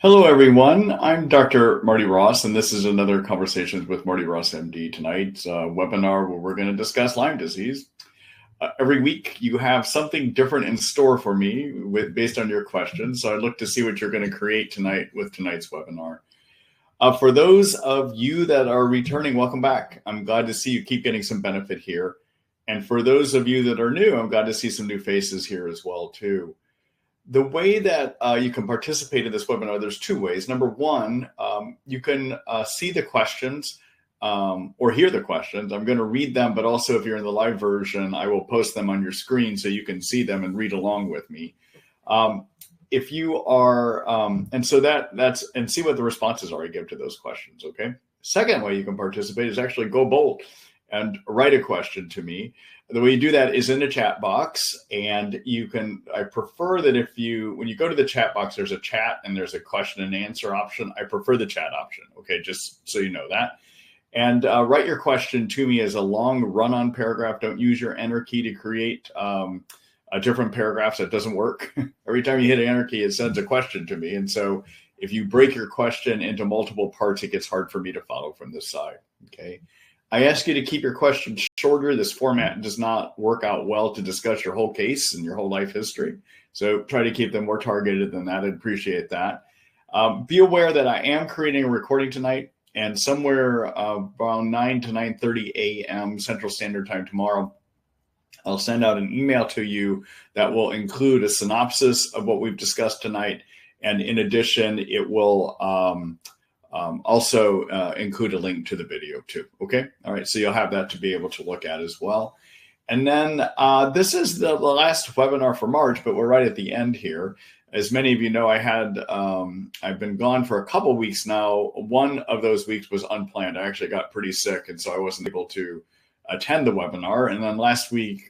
Hello, everyone. I'm Dr. Marty Ross, and this is another Conversations with Marty Ross MD. Tonight's webinar where we're going to discuss Lyme disease. Every week, you have something different in store for me based on your questions. So I look to see what you're going to create tonight with tonight's webinar. For those of you that are returning, welcome back. I'm glad to see you keep getting some benefit here. And for those of you that are new, I'm glad to see some new faces here as well, too. The way that you can participate in this webinar, there's two ways. Number one, you can see the questions or hear the questions. I'm going to read them, but also if you're in the live version, I will post them on your screen so you can see them and read along with me. If you are, and so that's, and see what the responses are I give to those questions, okay? Second way you can participate is actually go bold and write a question to me. The way you do that is in the chat box, and you can, I prefer that when you go to the chat box, there's a chat and there's a question and answer option. I prefer the chat option, okay, just so you know that. And write your question to me as a long run-on paragraph. Don't use your enter key to create different paragraphs. That doesn't work. Every time you hit enter key, it sends a question to me. And so if you break your question into multiple parts, it gets hard for me to follow from this side, okay? I ask you to keep your questions shorter. This format does not work out well to discuss your whole case and your whole life history. So try to keep them more targeted than that. I'd appreciate that. Be aware that I am creating a recording tonight, and somewhere around 9 to 9:30 a.m. Central Standard Time tomorrow, I'll send out an email to you that will include a synopsis of what we've discussed tonight. And in addition, it will also include a link to the video too, okay? All right, so you'll have that to be able to look at as well. And then this is the last webinar for March, but we're right at the end here. As many of you know, I've been gone for a couple weeks now. One of those weeks was unplanned. I actually got pretty sick, and so I wasn't able to attend the webinar. And then last week,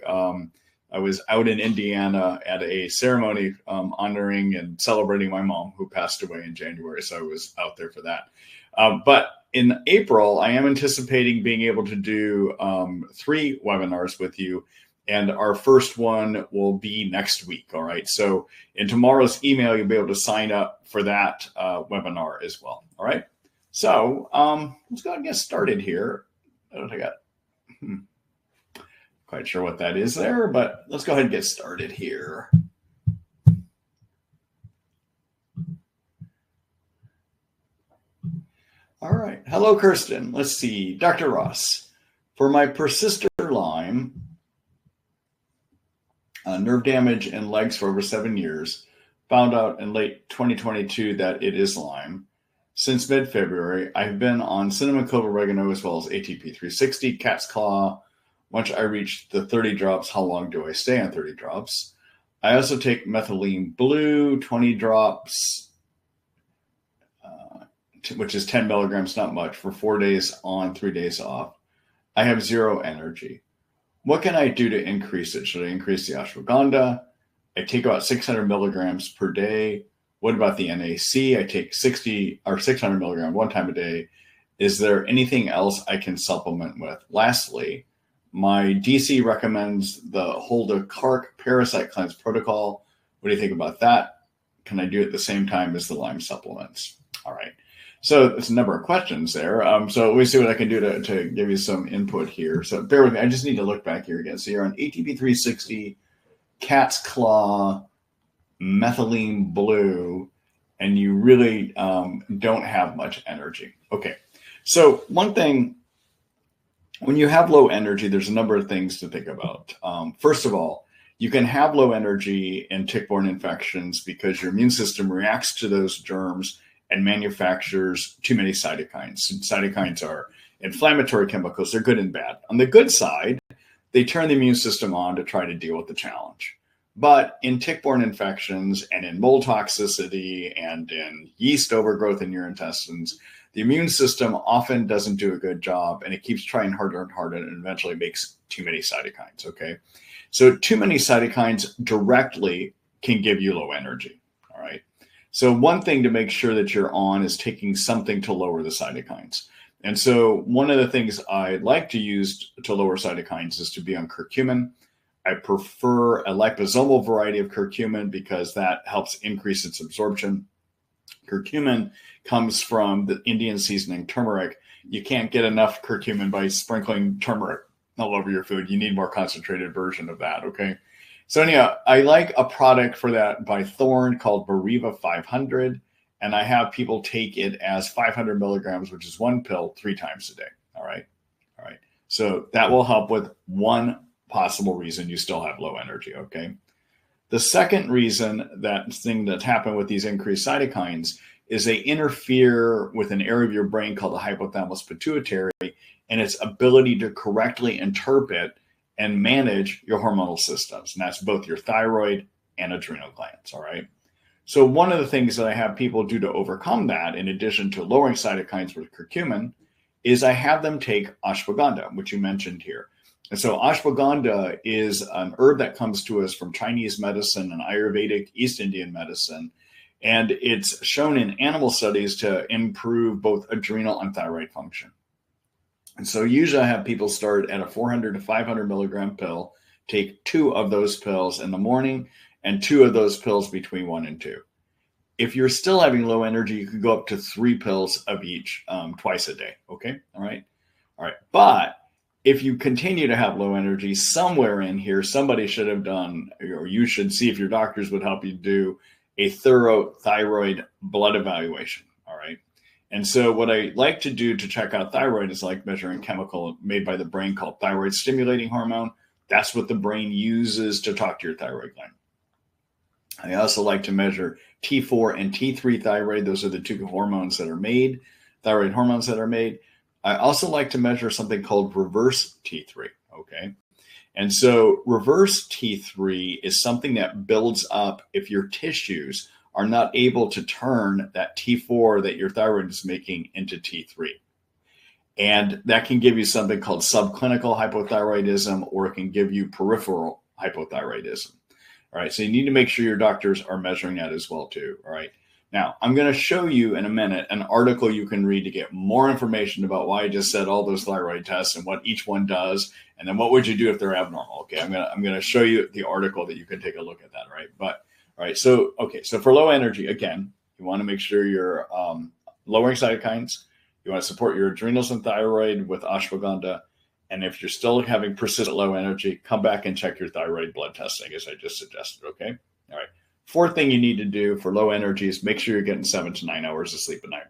I was out in Indiana at a ceremony honoring and celebrating my mom who passed away in January. So I was out there for that. But in April, I am anticipating being able to do 3 webinars with you. And our first one will be next week. All right. So in tomorrow's email, you'll be able to sign up for that webinar as well. All right. So let's go ahead and get started here. I got quite sure what that is there, but let's go ahead and get started here. All right. Hello, Kirsten. Let's see. Dr. Ross, for my persistent Lyme, nerve damage in legs for over 7 years, found out in late 2022 that it is Lyme. Since mid-February, I've been on cinnamon clove oregano as well as ATP 360, cat's claw. Once I reach the 30 drops, how long do I stay on 30 drops? I also take methylene blue, 20 drops, which is 10 milligrams, not much, for 4 days on, 3 days off. I have zero energy. What can I do to increase it? Should I increase the ashwagandha? I take about 600 milligrams per day. What about the NAC? I take 60 or 600 milligrams one time a day. Is there anything else I can supplement with? Lastly, my DC recommends the Hold a Carc Parasite Cleanse protocol. What do you think about that? Can I do it at the same time as the Lyme supplements? All right. So there's a number of questions there. So let me see what I can do to give you some input here. So bear with me. I just need to look back here again. So you're on ATP 360, cat's claw, methylene blue, and you really don't have much energy. Okay. So one thing, when you have low energy, there's a number of things to think about. First of all, you can have low energy in tick-borne infections because your immune system reacts to those germs and manufactures too many cytokines. And cytokines are inflammatory chemicals. They're good and bad. On the good side, they turn the immune system on to try to deal with the challenge. But in tick-borne infections and in mold toxicity and in yeast overgrowth in your intestines, the immune system often doesn't do a good job, and it keeps trying harder and harder, and eventually makes too many cytokines, okay? So too many cytokines directly can give you low energy, all right? So one thing to make sure that you're on is taking something to lower the cytokines. And so one of the things I like to use to lower cytokines is to be on curcumin. I prefer a liposomal variety of curcumin because that helps increase its absorption. Curcumin comes from the Indian seasoning turmeric. You can't get enough curcumin by sprinkling turmeric all over your food. You need more concentrated version of that, okay? So anyhow, I like a product for that by Thorne called Bariva 500, and I have people take it as 500 milligrams, which is one pill 3 times a day, all right? All right, so that will help with one possible reason you still have low energy, okay? The second reason that's happened with these increased cytokines is they interfere with an area of your brain called the hypothalamus pituitary and its ability to correctly interpret and manage your hormonal systems. And that's both your thyroid and adrenal glands, all right? So one of the things that I have people do to overcome that, in addition to lowering cytokines with curcumin, is I have them take ashwagandha, which you mentioned here. And so ashwagandha is an herb that comes to us from Chinese medicine and Ayurvedic East Indian medicine. And it's shown in animal studies to improve both adrenal and thyroid function. And so usually I have people start at a 400 to 500 milligram pill, take 2 of those pills in the morning and 2 of those pills between 1 and 2. If you're still having low energy, you could go up to 3 pills of each twice a day. Okay. All right. All right. But if you continue to have low energy, somewhere in here, somebody should have done, or you should see if your doctors would help you do a thorough thyroid blood evaluation. All right. And so what I like to do to check out thyroid is like measuring chemical made by the brain called thyroid stimulating hormone. That's what the brain uses to talk to your thyroid gland. I also like to measure T4 and T3 thyroid. Those are the 2 hormones that are made, thyroid hormones that are made. I also like to measure something called reverse T3, okay? And so reverse T3 is something that builds up if your tissues are not able to turn that T4 that your thyroid is making into T3. And that can give you something called subclinical hypothyroidism, or it can give you peripheral hypothyroidism. All right, so you need to make sure your doctors are measuring that as well too, all right? Now, I'm going to show you in a minute an article you can read to get more information about why I just said all those thyroid tests and what each one does, and then what would you do if they're abnormal. Okay, I'm going to show you the article that you can take a look at that, right? But all right, so for low energy, again, you want to make sure you're lowering cytokines. You want to support your adrenals and thyroid with ashwagandha. And if you're still having persistent low energy, come back and check your thyroid blood testing, as I just suggested. Okay, all right. Fourth thing you need to do for low energy is make sure you're getting 7 to 9 hours of sleep a night.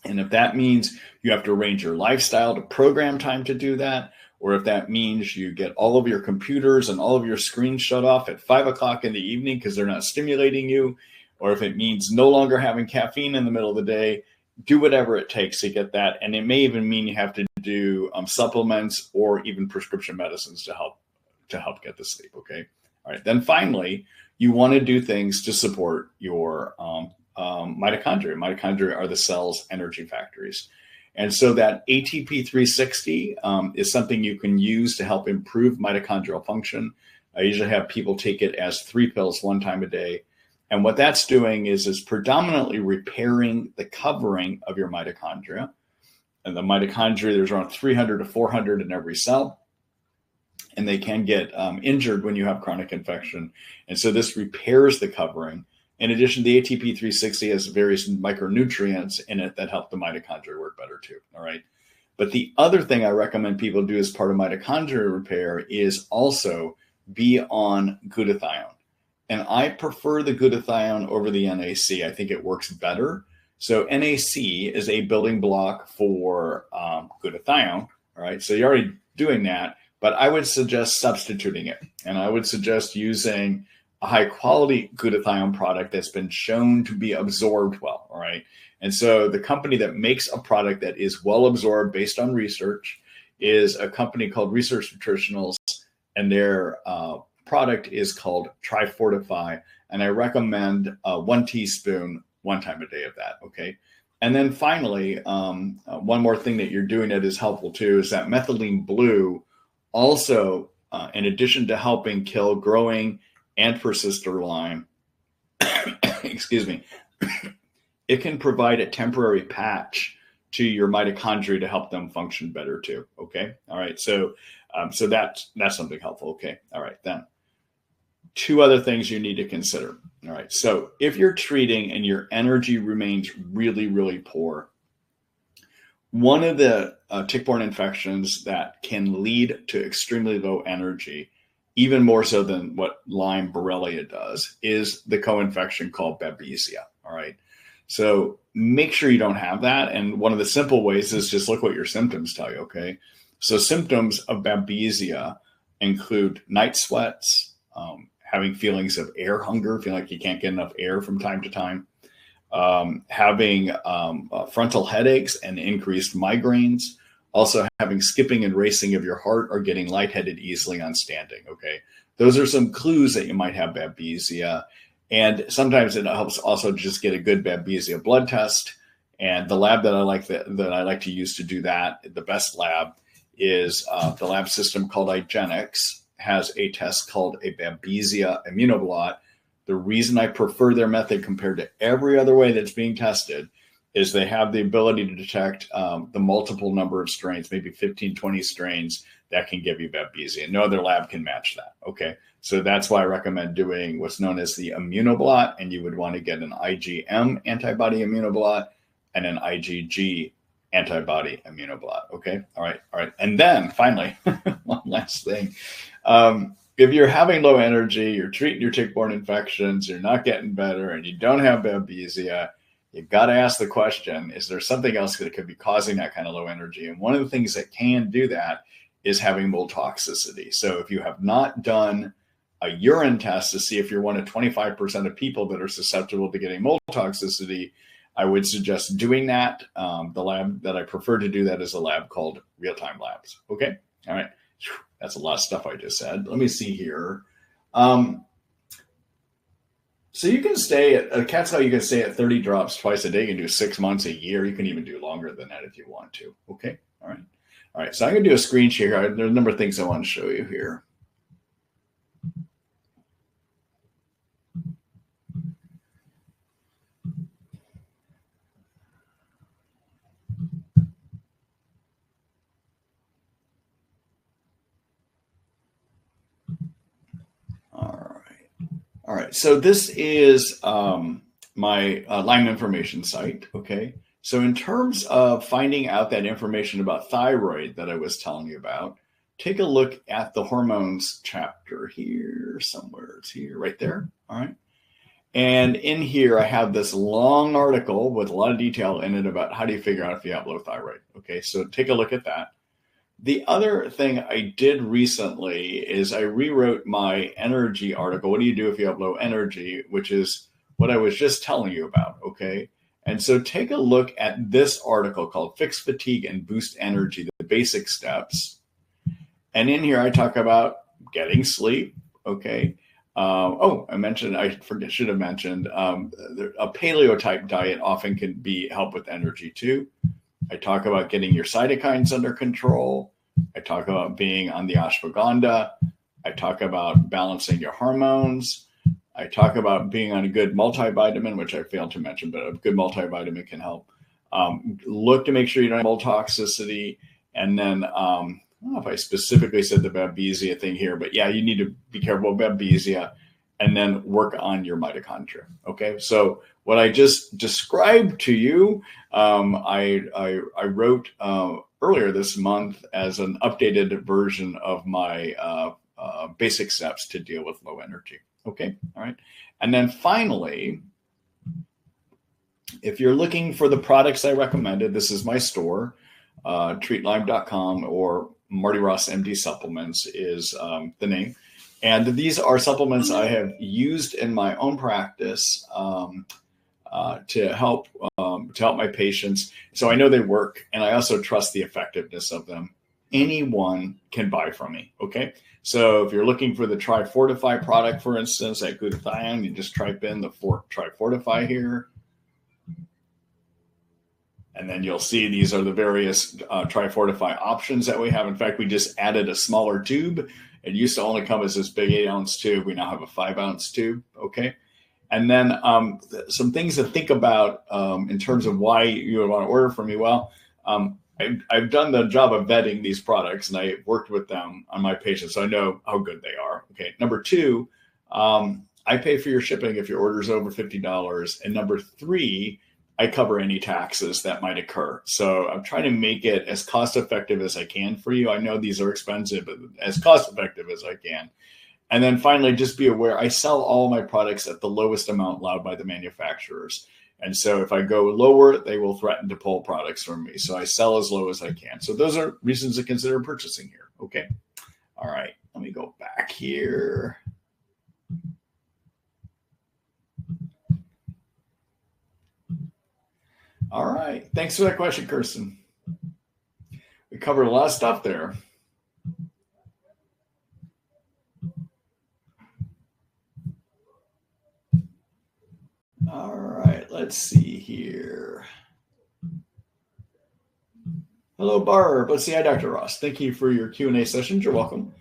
And if that means you have to arrange your lifestyle to program time to do that, or if that means you get all of your computers and all of your screens shut off at 5 o'clock in the evening because they're not stimulating you, or if it means no longer having caffeine in the middle of the day, do whatever it takes to get that. And it may even mean you have to do supplements or even prescription medicines to help get the sleep. Okay. All right. Then finally, you want to do things to support your mitochondria. Mitochondria are the cell's energy factories. And so that ATP 360 is something you can use to help improve mitochondrial function. I usually have people take it as 3 pills 1 time a day. And what that's doing is predominantly repairing the covering of your mitochondria. And the mitochondria, there's around 300 to 400 in every cell. And they can get injured when you have chronic infection. And so this repairs the covering. In addition, the ATP 360 has various micronutrients in it that help the mitochondria work better too, all right? But the other thing I recommend people do as part of mitochondria repair is also be on glutathione. And I prefer the glutathione over the NAC. I think it works better. So NAC is a building block for glutathione, all right? So you're already doing that. But I would suggest substituting it. And I would suggest using a high quality glutathione product that's been shown to be absorbed well. All right. And so the company that makes a product that is well absorbed based on research is a company called Research Nutritionals. And their product is called Trifortify. And I recommend 1 teaspoon 1 time a day of that. Okay. And then finally, one more thing that you're doing that is helpful too is that methylene blue. Also, in addition to helping kill growing and persistent Lyme, excuse me, it can provide a temporary patch to your mitochondria to help them function better too. Okay. All right. So that's something helpful. Okay. All right. Then two other things you need to consider. All right. So if you're treating and your energy remains really, really poor, one of the tick-borne infections that can lead to extremely low energy, even more so than what Lyme Borrelia does, is the co-infection called Babesia. All right. So make sure you don't have that. And one of the simple ways is just look what your symptoms tell you. Okay. So symptoms of Babesia include night sweats, having feelings of air hunger, feeling like you can't get enough air from time to time, having frontal headaches and increased migraines, also having skipping and racing of your heart, or getting lightheaded easily on standing. Okay, those are some clues that you might have Babesia. And sometimes it helps also just get a good Babesia blood test. And the lab that I like to use to do that, the best lab, is the lab system called IGenex, has a test called a Babesia Immunoblot. The reason I prefer their method compared to every other way that's being tested is they have the ability to detect the multiple number of strains, maybe 15, 20 strains that can give you Babesia. No other lab can match that. Okay. So that's why I recommend doing what's known as the Immunoblot. And you would want to get an IgM antibody Immunoblot and an IgG antibody Immunoblot. Okay. All right. And then finally, one last thing. If you're having low energy, you're treating your tick-borne infections, you're not getting better, and you don't have Babesia, you've got to ask the question, is there something else that could be causing that kind of low energy? And one of the things that can do that is having mold toxicity. So if you have not done a urine test to see if you're one of 25% of people that are susceptible to getting mold toxicity, I would suggest doing that. The lab that I prefer to do that is a lab called Real Time Labs. Okay. All right. That's a lot of stuff I just said. Let me see here. So you can stay at a cat's how you can stay at 30 drops twice a day. You can do 6 months, a year. You can even do longer than that if you want to. Okay. All right. So I'm going to do a screen share. There's a number of things I want to show you here. All right. So this is my Lyme information site. Okay. So in terms of finding out that information about thyroid that I was telling you about, take a look at the hormones chapter here somewhere. It's here, right there. All right. And in here, I have this long article with a lot of detail in it about how do you figure out if you have low thyroid. Okay. So take a look at that. The other thing I did recently is I rewrote my energy article. What do you do if you have low energy? Which is what I was just telling you about. Okay. And so take a look at this article called Fix Fatigue and Boost Energy, the basic steps. And in here, I talk about getting sleep. Okay. Should have mentioned a paleo type diet often can help with energy too. I talk about getting your cytokines under control. I talk about being on the ashwagandha. I talk about balancing your hormones. I talk about being on a good multivitamin, which I failed to mention, but a good multivitamin can help. Look to make sure you don't have mold toxicity. And then, I don't know if I specifically said the Babesia thing here, but yeah, you need to be careful about Babesia and then work on your mitochondria. Okay. So what I just described to you, I wrote earlier this month as an updated version of my basic steps to deal with low energy. Okay. All right. And then finally, if you're looking for the products I recommended, this is my store, treatlyme.com, or Marty Ross MD supplements is the name. And these are supplements I have used in my own practice to help my patients. So I know they work, and I also trust the effectiveness of them. Anyone can buy from me. Okay. So if you're looking for the Tri-Fortify product, for instance, at glutathione, you just type in the Tri-Fortify here. And then you'll see these are the various Tri-Fortify options that we have. In fact, we just added a smaller tube. It used to only come as this big 8-ounce tube. We now have a 5-ounce tube. Okay. And then some things to think about in terms of why you would want to order from me. Well, I've done the job of vetting these products, and I worked with them on my patients, so I know how good they are. Okay. Number two, I pay for your shipping if your order is over $50. And number three, I cover any taxes that might occur. So I'm trying to make it as cost effective as I can for you. I know these are expensive, but as cost effective as I can. And then finally, just be aware, I sell all my products at the lowest amount allowed by the manufacturers. And so if I go lower, they will threaten to pull products from me. So I sell as low as I can. So those are reasons to consider purchasing here. Okay. All right. Let me go back here. All right. Thanks for that question, Kirsten. We covered a lot of stuff there. All right. Let's see here. Hello, Barb. Let's see. Hi, Dr. Ross. Thank you for your Q&A sessions. You're welcome.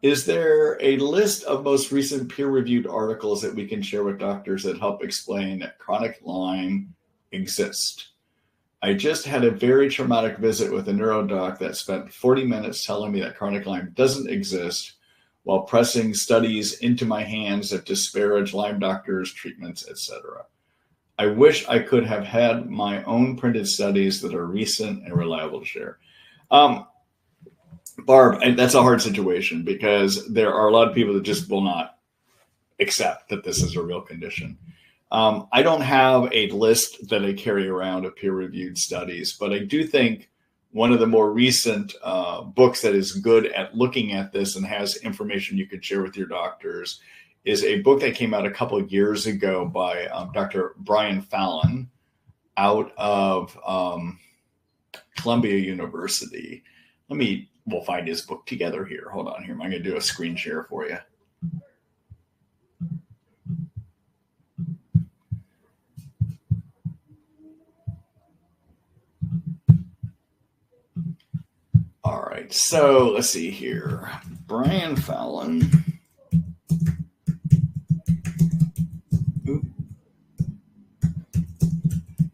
Is there a list of most recent peer-reviewed articles that we can share with doctors that help explain that chronic Lyme exists? I just had a very traumatic visit with a neurodoc that spent 40 minutes telling me that chronic Lyme doesn't exist while pressing studies into my hands that disparage Lyme doctors, treatments, etc. I wish I could have had my own printed studies that are recent and reliable to share. Barb, that's a hard situation because there are a lot of people that just will not accept that this is a real condition. I don't have a list that I carry around of peer-reviewed studies, but I do think one of the more recent books that is good at looking at this and has information you could share with your doctors is a book that came out a couple of years ago by Dr. Brian Fallon out of Columbia University. We'll find his book together here. Hold on here. I'm going to do a screen share for you. All right, so let's see here. Brian Fallon.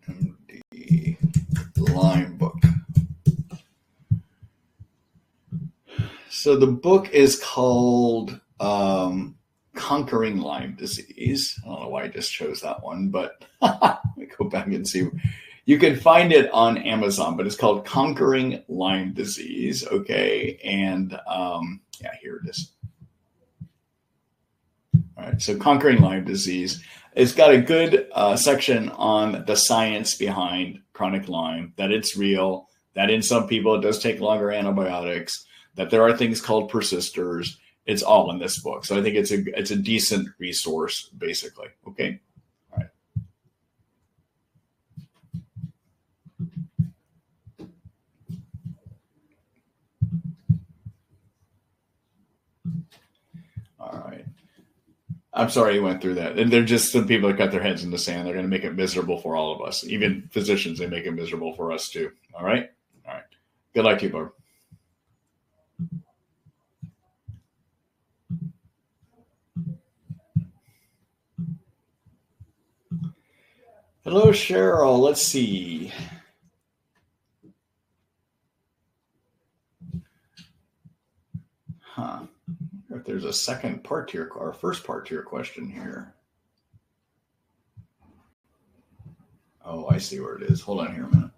MD Lyme book. So the book is called Conquering Lyme Disease. I don't know why I just chose that one, but let me go back and see. You can find it on Amazon, but it's called Conquering Lyme Disease. Okay. And yeah, here it is. All right. So Conquering Lyme Disease. It's got a good section on the science behind chronic Lyme, that it's real, that in some people it does take longer antibiotics, that there are things called persisters. It's all in this book. So I think it's a decent resource, basically. Okay. All right. All right. I'm sorry you went through that. And they're just some people that got their heads in the sand. They're going to make it miserable for all of us. Even physicians, they make it miserable for us too. All right. All right. Good luck to you, Barb. Hello, Cheryl. Let's see. Huh. If there's a second part to your, or first part to your question here. Oh, I see where it is. Hold on here a minute.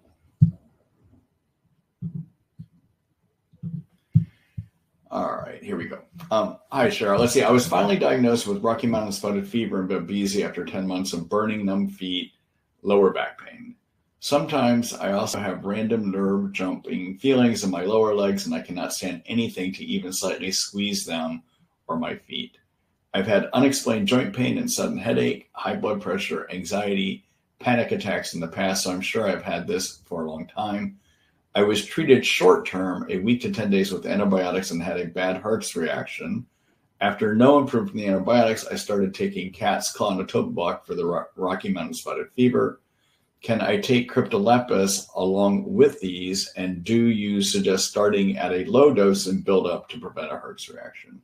All right, here we go. Hi, Cheryl. Let's see. I was finally diagnosed with Rocky Mountain spotted fever and Babesia after 10 months of burning, numb feet, lower back pain. Sometimes I also have random nerve jumping feelings in my lower legs, and I cannot stand anything to even slightly squeeze them or my feet. I've had unexplained joint pain and sudden headache, high blood pressure, anxiety, panic attacks in the past, so I'm sure I've had this for a long time. I was treated short-term, a week to 10 days with antibiotics, and had a bad heart reaction. After no improvement in the antibiotics, I started taking cat's claw and Immunoblot for the Rocky Mountain spotted fever. Can I take Cryptolepis along with these, and do you suggest starting at a low dose and build up to prevent a heart reaction?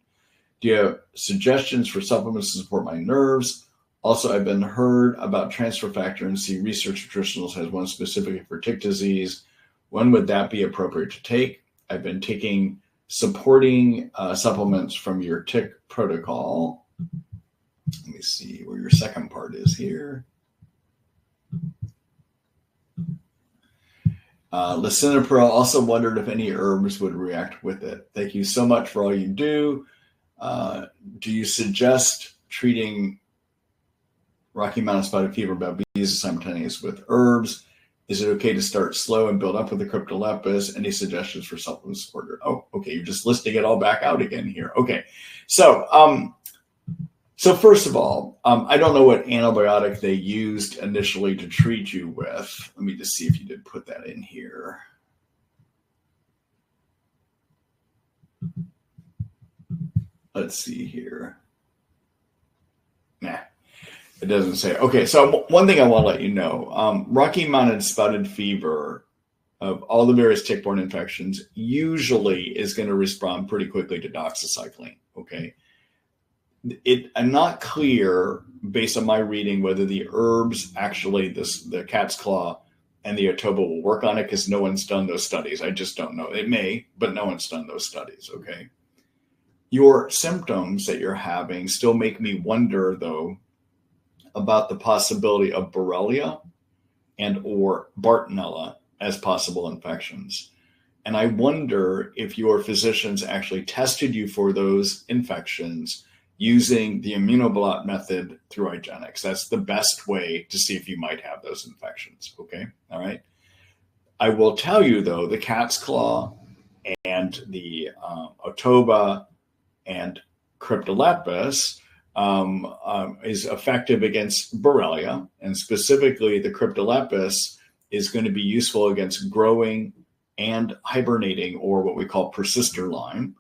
Do you have suggestions for supplements to support my nerves? Also, I've been heard about transfer factor and see Research Nutritionals has one specifically for tick disease. When would that be appropriate to take? I've been taking supporting supplements from your tick protocol. Let me see where your second part is here. Lisinopril also wondered if any herbs would react with it. Thank you so much for all you do. Do you suggest treating Rocky Mountain spotted fever, Babesia simultaneous with herbs? Is it okay to start slow and build up with the Cryptolepis? Any suggestions for supplement support? Oh, okay. You're just listing it all back out again here. Okay. So first of all, I don't know what antibiotic they used initially to treat you with. Let me just see if you did put that in here. Let's see here. Nah, it doesn't say. Okay, so one thing I want to let you know, Rocky Mountain spotted fever, of all the various tick-borne infections, usually is going to respond pretty quickly to doxycycline, okay? I'm not clear, based on my reading, whether the herbs actually, the cat's claw and the Otoba will work on it, because no one's done those studies. I just don't know. It may, but no one's done those studies, okay? Your symptoms that you're having still make me wonder, though, about the possibility of Borrelia and or Bartonella as possible infections. And I wonder if your physicians actually tested you for those infections using the Immunoblot method through IGenex. That's the best way to see if you might have those infections, okay? All right. I will tell you, though, the cat's claw and the Otoba and Cryptolepis is effective against Borrelia, and specifically the Cryptolepis is going to be useful against growing and hibernating, or what we call persister Lyme.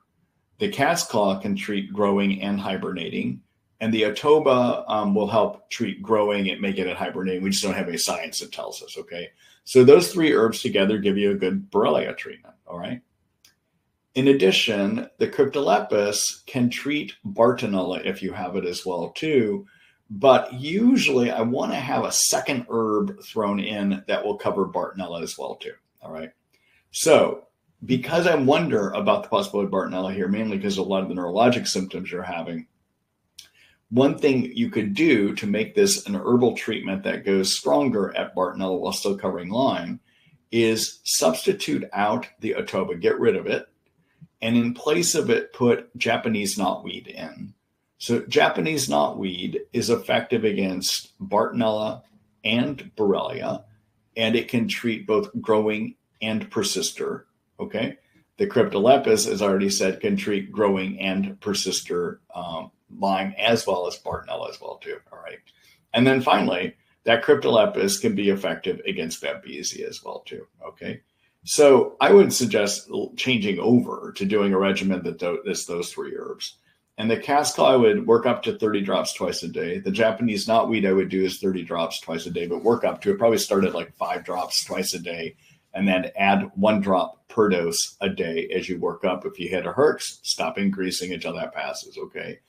The cat's claw can treat growing and hibernating, and the Otoba will help treat growing and make it at hibernating. We just don't have any science that tells us, okay? So those three herbs together give you a good Borrelia treatment, all right? In addition, the Cryptolepis can treat Bartonella if you have it as well too, but usually I want to have a second herb thrown in that will cover Bartonella as well too, all right? So because I wonder about the possibility of Bartonella here, mainly because of a lot of the neurologic symptoms you're having, one thing you could do to make this an herbal treatment that goes stronger at Bartonella while still covering Lyme is substitute out the Otoba, get rid of it, and in place of it, put Japanese knotweed in. So Japanese knotweed is effective against Bartonella and Borrelia, and it can treat both growing and persister. Okay, the Cryptolepis, as I already said, can treat growing and persister Lyme as well as Bartonella as well too. All right, and then finally, that Cryptolepis can be effective against Babesia as well too. Okay, so I would suggest changing over to doing a regimen that is those three herbs. And the cat's claw I would work up to 30 drops twice a day. The Japanese knotweed I would do is 30 drops twice a day, but work up to it. Probably start at like 5 drops twice a day, and then add 1 drop per dose a day as you work up. If you hit a Herx, stop increasing until that passes, okay?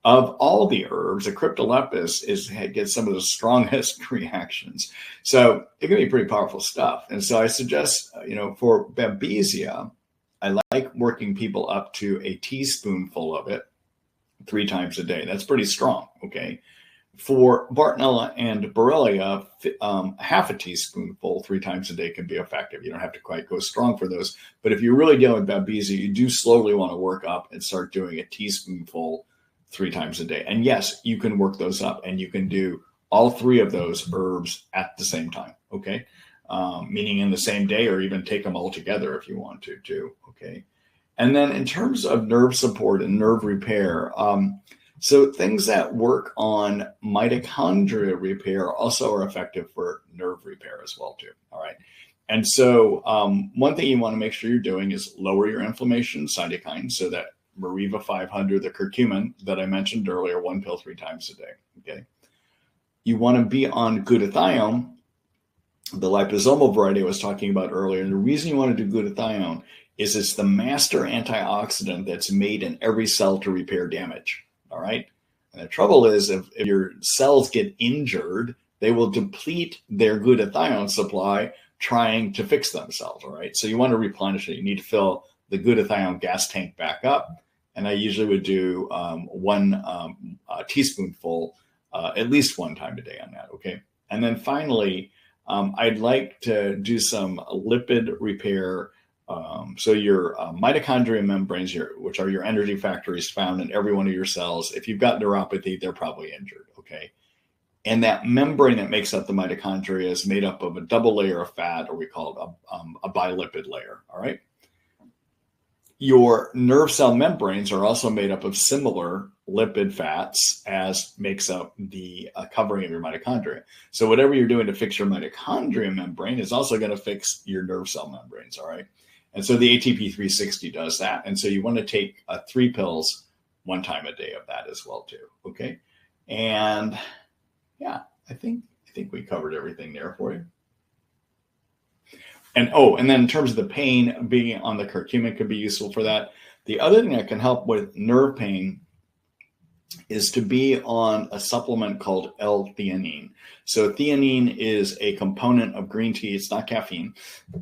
Of all the herbs, the Cryptolepis gets some of the strongest reactions. So it can be pretty powerful stuff. And so I suggest, for Babesia, I like working people up to a teaspoonful of it 3 times a day. That's pretty strong, okay? For Bartonella and Borrelia, half a teaspoonful 3 times a day can be effective. You don't have to quite go strong for those. But if you're really dealing with Babesia, you do slowly want to work up and start doing a teaspoonful 3 times a day. And yes, you can work those up, and you can do all 3 of those herbs at the same time, okay? Meaning in the same day, or even take them all together if you want to too, okay? And then in terms of nerve support and nerve repair, so things that work on mitochondria repair also are effective for nerve repair as well too, all right? And so one thing you want to make sure you're doing is lower your inflammation cytokines, so that Mariva 500, the curcumin that I mentioned earlier, 1 pill 3 times a day, okay? You want to be on glutathione, the liposomal variety I was talking about earlier. And the reason you want to do glutathione is it's the master antioxidant that's made in every cell to repair damage, all right? And the trouble is if your cells get injured, they will deplete their glutathione supply trying to fix themselves, all right? So you want to replenish it. You need to fill the glutathione gas tank back up. And I usually would do one teaspoonful at least one time a day on that, okay? And then finally, I'd like to do some lipid repair. So your mitochondria membranes, which are your energy factories found in every one of your cells, if you've got neuropathy, they're probably injured, okay? And that membrane that makes up the mitochondria is made up of a double layer of fat, or we call it a bilipid layer, all right? Your nerve cell membranes are also made up of similar lipid fats as makes up the covering of your mitochondria. So whatever you're doing to fix your mitochondria membrane is also going to fix your nerve cell membranes, all right? And so the ATP 360 does that. And so you want to take 3 pills one time a day of that as well too, okay? And yeah, I think we covered everything there for you. And and then in terms of the pain, being on the curcumin could be useful for that. The other thing that can help with nerve pain is to be on a supplement called L-theanine. So theanine is a component of green tea. It's not caffeine.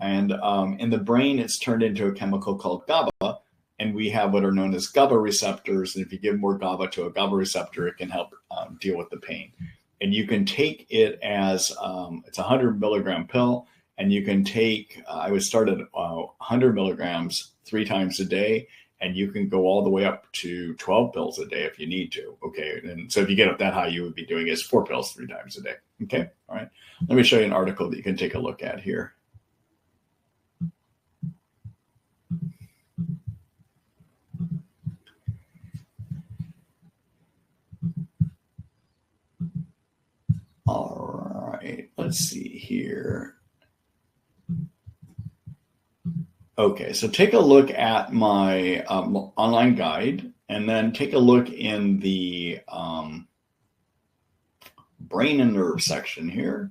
And in the brain, it's turned into a chemical called GABA. And we have what are known as GABA receptors. And if you give more GABA to a GABA receptor, it can help deal with the pain. And you can take it as it's a 100 milligram pill. And you can take, I would start at 100 milligrams 3 times a day, and you can go all the way up to 12 pills a day if you need to. Okay. And so if you get up that high, you would be doing is 4 pills 3 times a day. Okay. All right. Let me show you an article that you can take a look at here. All right. Let's see here. Okay, so take a look at my online guide, and then take a look in the brain and nerve section here.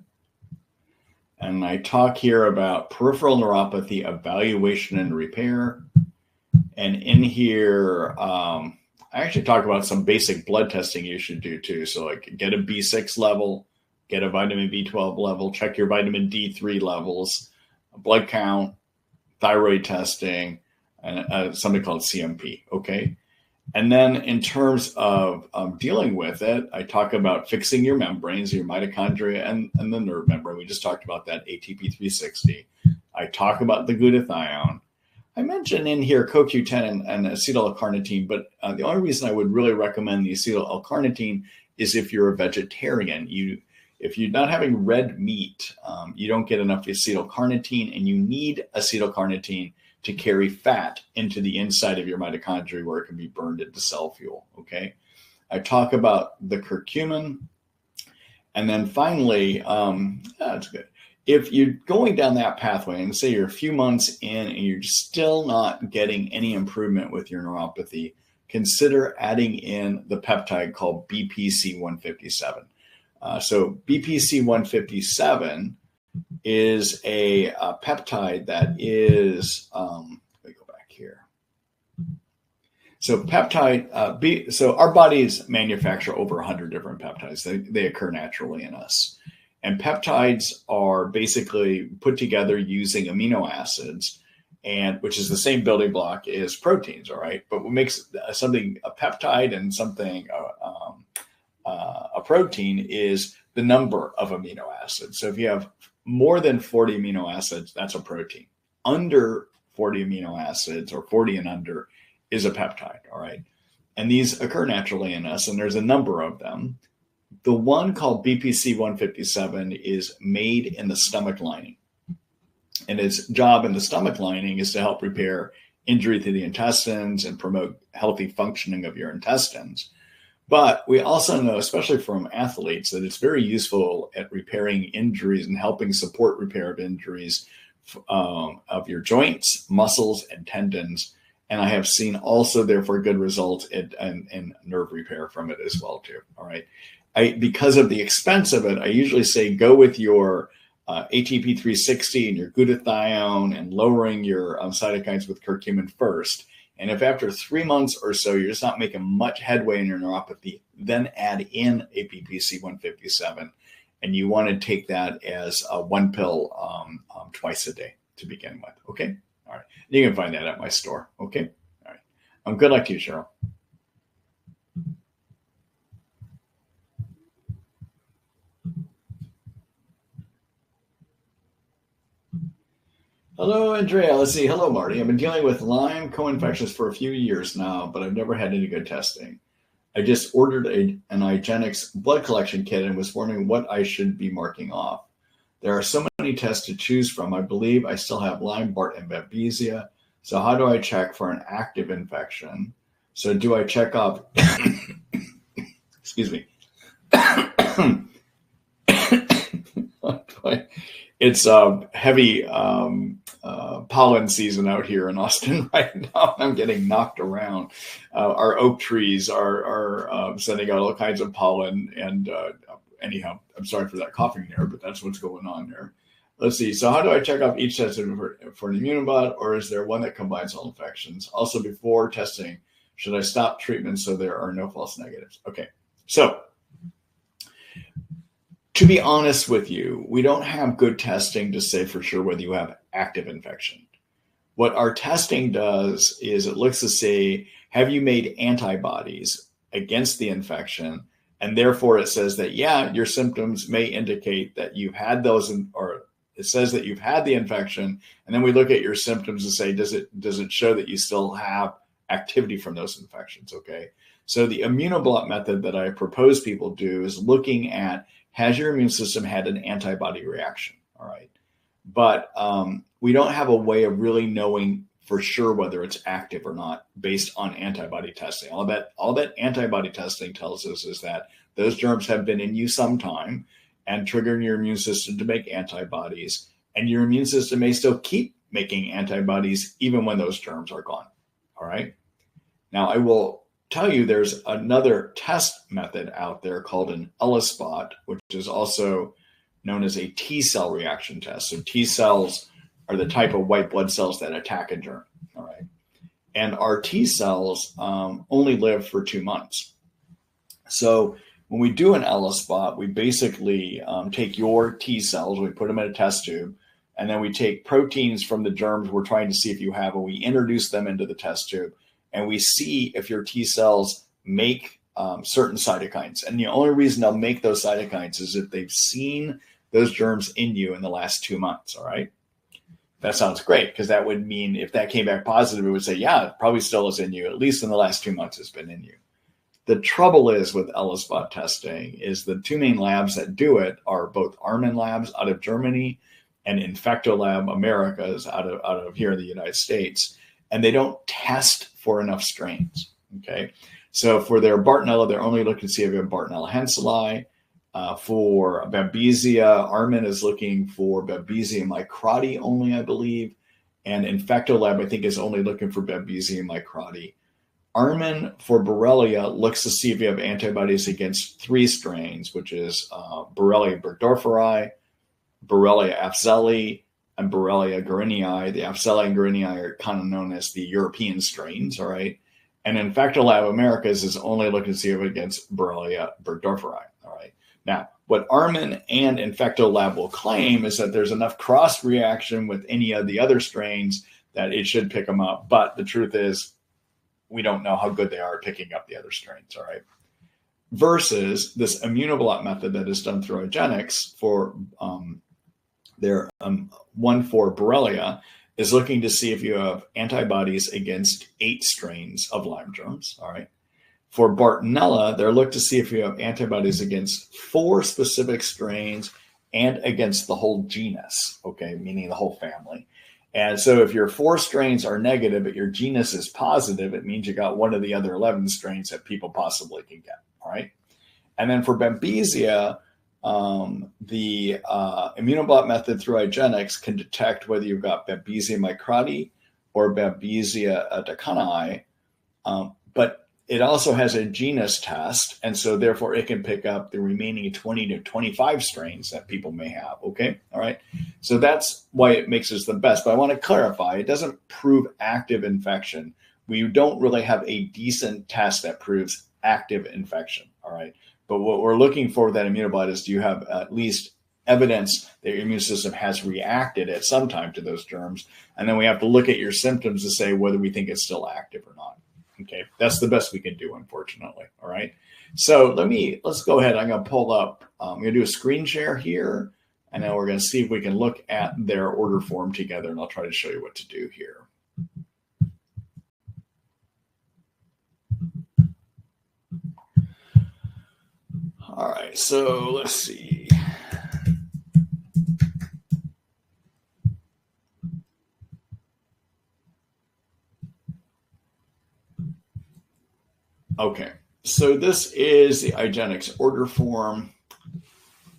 And I talk here about peripheral neuropathy evaluation and repair. And in here, I actually talk about some basic blood testing you should do too. So like get a B6 level, get a vitamin B12 level, check your vitamin D3 levels, a blood count, thyroid testing, and something called CMP, okay? And then in terms of dealing with it, I talk about fixing your membranes, your mitochondria, and the nerve membrane. We just talked about that ATP 360. I talk about the glutathione. I mentioned in here CoQ10 and acetyl-L-carnitine, but the only reason I would really recommend the acetyl-L-carnitine is if you're a vegetarian. If you're not having red meat, you don't get enough acetyl-carnitine, and you need acetyl-carnitine to carry fat into the inside of your mitochondria where it can be burned into cell fuel, okay? I talk about the curcumin. And then finally, that's good. If you're going down that pathway and say you're a few months in and you're still not getting any improvement with your neuropathy, consider adding in the peptide called BPC-157. So BPC-157 is a peptide that is, let me go back here. So peptide, so our bodies manufacture over 100 different peptides. They occur naturally in us. And peptides are basically put together using amino acids, and which is the same building block as proteins, all right? But what makes something a peptide and something a protein is the number of amino acids. So if you have more than 40 amino acids, that's a protein. Under 40 amino acids, or 40 and under, is a peptide, all right? And these occur naturally in us, and there's a number of them. The one called BPC-157 is made in the stomach lining. And its job in the stomach lining is to help repair injury to the intestines and promote healthy functioning of your intestines. But we also know, especially from athletes, that it's very useful at repairing injuries and helping support repair of injuries of your joints, muscles, and tendons. And I have seen also, therefore, good results in nerve repair from it as well, too. All right. Because of the expense of it, I usually say go with your ATP 360 and your glutathione and lowering your cytokines with curcumin first. And if after 3 months or so you're just not making much headway in your neuropathy, then add in a BPC-157. And you want to take that as a 1 pill twice a day to begin with. Okay. All right. You can find that at my store. Okay. All right. Good luck to you, Cheryl. Hello, Andrea. Let's see. Hello, Marty. I've been dealing with Lyme co-infections for a few years now, but I've never had any good testing. I just ordered an IGenex blood collection kit and was wondering what I should be marking off. There are so many tests to choose from. I believe I still have Lyme, Bart, and Babesia. So how do I check for an active infection? So do I check off, excuse me. It's a heavy pollen season out here in Austin right now. I'm getting knocked around. Our oak trees are sending out all kinds of pollen. And anyhow, I'm sorry for that coughing there, but that's what's going on there. Let's see. So how do I check off each test for an Immunoblot, or is there one that combines all infections? Also, before testing, should I stop treatment so there are no false negatives? Okay. So to be honest with you, we don't have good testing to say for sure whether you have active infection. What our testing does is it looks to see, have you made antibodies against the infection? And therefore it says that, yeah, your symptoms may indicate that you've had those, or it says that you've had the infection. And then we look at your symptoms and say, does it show that you still have activity from those infections? Okay. So the Immunoblot method that I propose people do is looking at, has your immune system had an antibody reaction? All right. But we don't have a way of really knowing for sure whether it's active or not based on antibody testing. All that antibody testing tells us is that those germs have been in you some time and triggering your immune system to make antibodies. And your immune system may still keep making antibodies even when those germs are gone. All right. Now, I will tell you there's another test method out there called an Elispot, which is also known as a T cell reaction test. So T cells are the type of white blood cells that attack a germ. All right. And our T cells only live for 2 months. So when we do an Elispot, we basically take your T cells, we put them in a test tube, and then we take proteins from the germs we're trying to see if you have, and we introduce them into the test tube. And we see if your T cells make certain cytokines. And the only reason they'll make those cytokines is if they've seen those germs in you in the last 2 months. All right. That sounds great, because that would mean if that came back positive, it would say, yeah, it probably still is in you. At least in the last 2 months, it's been in you. The trouble is with Elispot testing is the two main labs that do it are both Armin Labs out of Germany and Infectolab Americas out of here in the United States. And they don't test for enough strains. Okay. So for their Bartonella, they're only looking to see if you have Bartonella henselae. For Babesia, Armin is looking for Babesia microti only, I believe. And Infectolab, I think, is only looking for Babesia microti. Armin for Borrelia looks to see if you have antibodies against 3 strains, which is Borrelia burgdorferi, Borrelia afzelii, and Borrelia guerinii. The afzelii and guerinii are kind of known as the European strains, all right? And Infectolab Americas is only looking to see if against Borrelia burgdorferi, all right? Now, what Armin and Infectolab will claim is that there's enough cross-reaction with any of the other strains that it should pick them up. But the truth is, we don't know how good they are at picking up the other strains, all right? Versus this Immunoblot method that is done through IGenex for their one for Borrelia is looking to see if you have antibodies against 8 strains of Lyme germs, all right? For Bartonella, they're looking to see if you have antibodies against 4 specific strains and against the whole genus, okay, meaning the whole family. And so if your 4 strains are negative, but your genus is positive, it means you got one of the other 11 strains that people possibly can get, all right? And then for Babesia, the Immunoblot method through IGenex can detect whether you've got Babesia microti or Babesia decanii, but it also has a genus test, and so therefore it can pick up the remaining 20 to 25 strains that people may have, okay? All right, so that's why it makes us the best. But I want to clarify, it doesn't prove active infection. We don't really have a decent test that proves active infection, all right? But what we're looking for with that Immunoblot is, do you have at least evidence that your immune system has reacted at some time to those germs? And then we have to look at your symptoms to say whether we think it's still active or not. Okay, that's the best we can do, unfortunately. All right. So let's go ahead. I'm going to pull up. I'm going to do a screen share here, and then we're going to see if we can look at their order form together, and I'll try to show you what to do here. All right. So let's see. Okay, so this is the IGenex order form.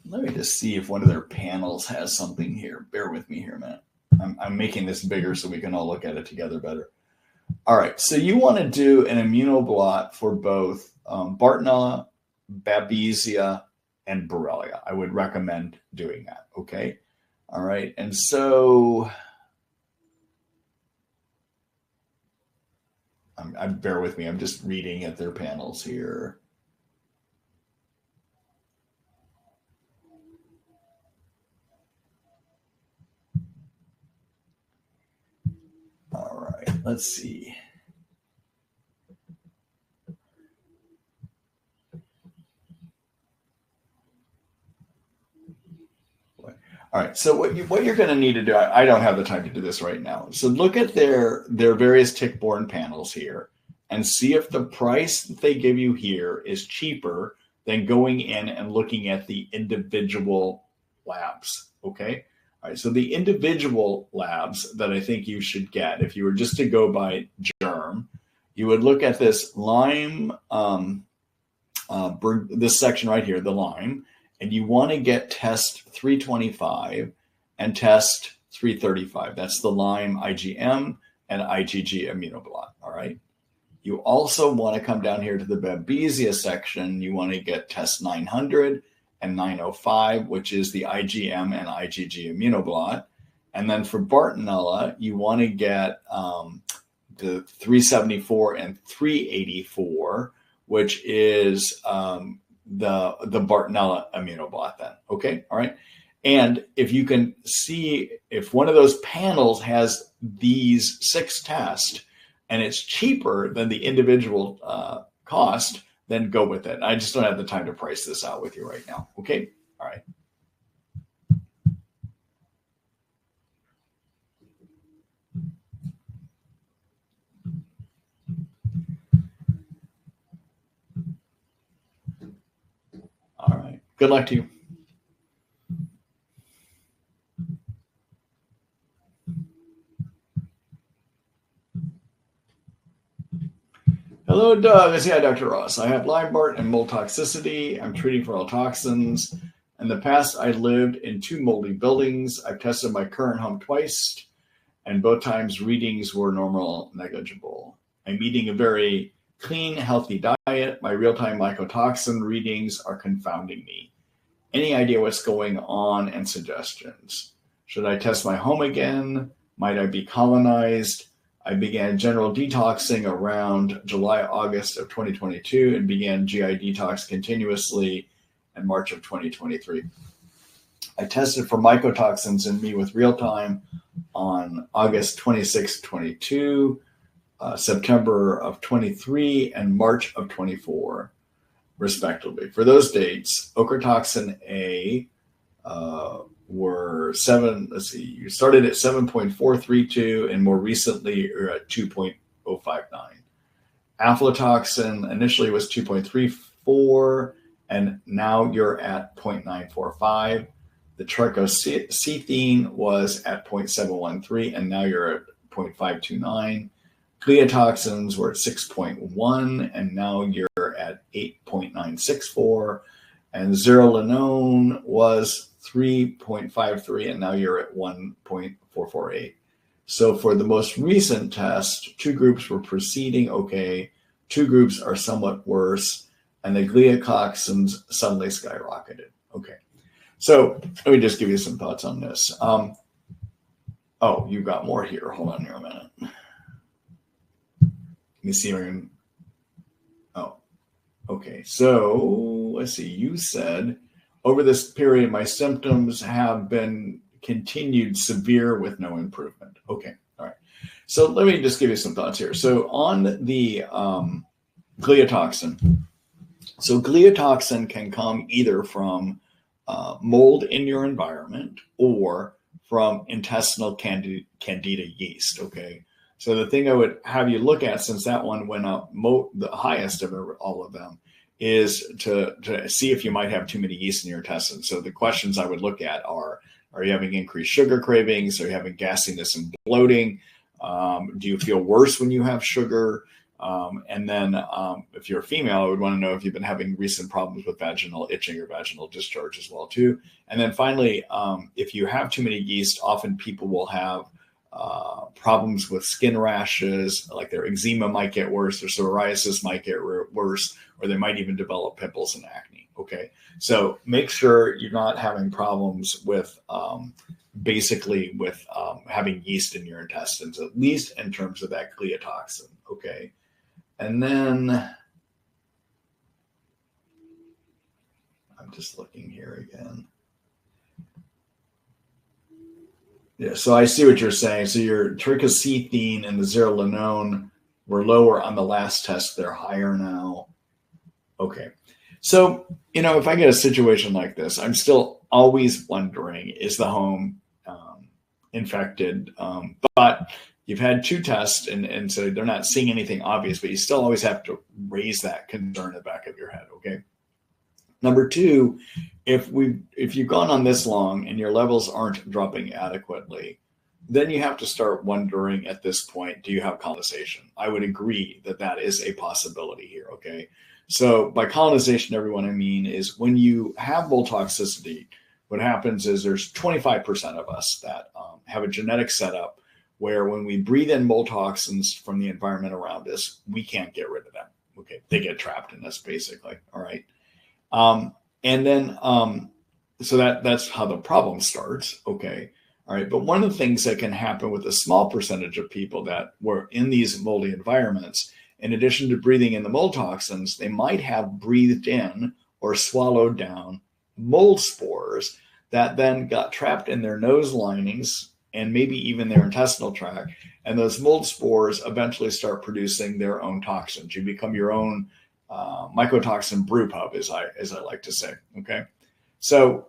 Let me just see if one of their panels has something here. Bear with me here a minute. I'm making this bigger so we can all look at it together better. All right, so you want to do an Immunoblot for both Bartonella, Babesia, and Borrelia. I would recommend doing that, okay? All right, and so bear with me. I'm just reading at their panels here. All right, let's see. All right, so what you're going to need to do, I don't have the time to do this right now. So look at their various tick-borne panels here and see if the price that they give you here is cheaper than going in and looking at the individual labs, okay? All right, so the individual labs that I think you should get, if you were just to go by germ, you would look at this Lyme, this section right here, the Lyme, and you want to get test 325 and test 335. That's the Lyme IgM and IgG Immunoblot, all right? You also want to come down here to the Babesia section. You want to get test 900 and 905, which is the IgM and IgG Immunoblot. And then for Bartonella, you want to get the 374 and 384, which is the Bartonella Immunoblot then, okay? All right. And if you can see, if one of those panels has these 6 tests and it's cheaper than the individual cost, then go with it. I just don't have the time to price this out with you right now, okay? All right. All right. Good luck to you. Hello, Doug. I say hi, Dr. Ross. I have Lyme, Bart, and mold toxicity. I'm treating for all toxins. In the past, I lived in 2 moldy buildings. I've tested my current home twice, and both times readings were normal, negligible. I'm eating a very clean, healthy diet. My real-time mycotoxin readings are confounding me. Any idea what's going on and suggestions? Should I test my home again? Might I be colonized? I began general detoxing around July, August of 2022 and began GI detox continuously in March of 2023. I tested for mycotoxins in me with real time on August 26, 22, September of 23, and March of 24, respectively. For those dates, ochratoxin A were 7, let's see, you started at 7.432 and more recently you're at 2.059. Aflatoxin initially was 2.34 and now you're at 0.945. The trichosethine was at 0.713 and now you're at 0.529. Gliotoxins were at 6.1 and now you're at 8.964. And zearalenone was 3.53, and now you're at 1.448. So for the most recent test, 2 groups were proceeding okay, 2 groups are somewhat worse, and the gliotoxins suddenly skyrocketed. Okay, so let me just give you some thoughts on this. Oh, you got more here. Hold on here a minute. Let me see if I can. Oh, okay. So let's see. You said, over this period, my symptoms have been continued severe with no improvement. Okay. All right. So let me just give you some thoughts here. So on the gliotoxin, so gliotoxin can come either from mold in your environment or from intestinal candida yeast, okay? So the thing I would have you look at, since that one went up the highest of all of them, is to see if you might have too many yeast in your intestines. So the questions I would look at are you having increased sugar cravings? Are you having gassiness and bloating? Do you feel worse when you have sugar? And then if you're a female, I would want to know if you've been having recent problems with vaginal itching or vaginal discharge as well too. And then finally, if you have too many yeast, often people will have problems with skin rashes, like their eczema might get worse, their psoriasis might get worse, or they might even develop pimples and acne. Okay, so make sure you're not having problems with basically with having yeast in your intestines, at least in terms of that gliotoxin. Okay, and then I'm just looking here again. Yeah, so I see what you're saying. So your trichocethine and the zearalenone were lower on the last test. They're higher now. Okay. So, if I get a situation like this, I'm still always wondering, is the home infected? But you've had 2 tests, and so they're not seeing anything obvious, but you still always have to raise that concern in the back of your head, okay? Number 2, if you've gone on this long and your levels aren't dropping adequately, then you have to start wondering at this point, do you have colonization? I would agree that is a possibility here, okay? So by colonization, everyone I mean is when you have mold toxicity, what happens is there's 25% of us that have a genetic setup where when we breathe in mold toxins from the environment around us, we can't get rid of them, okay? They get trapped in us basically, all right? And then, so that's how the problem starts. Okay. All right. But one of the things that can happen with a small percentage of people that were in these moldy environments, in addition to breathing in the mold toxins, they might have breathed in or swallowed down mold spores that then got trapped in their nose linings and maybe even their intestinal tract. And those mold spores eventually start producing their own toxins. You become your own mycotoxin brew pub, as I like to say. Okay, so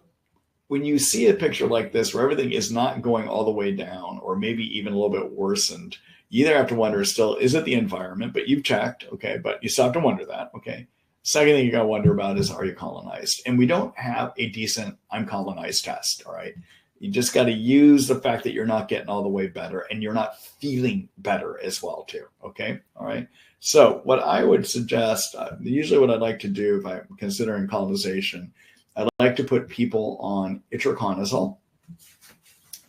when you see a picture like this where everything is not going all the way down, or maybe even a little bit worsened, you either have to wonder still, is it the environment? But you've checked, okay, but you still have to wonder that. Okay, second thing you got to wonder about is, are you colonized? And we don't have a decent I'm colonized test. All right, you just got to use the fact that you're not getting all the way better and you're not feeling better as well too. Okay, all right. So what I would suggest, usually what I'd like to do if I'm considering colonization, I'd like to put people on itraconazole,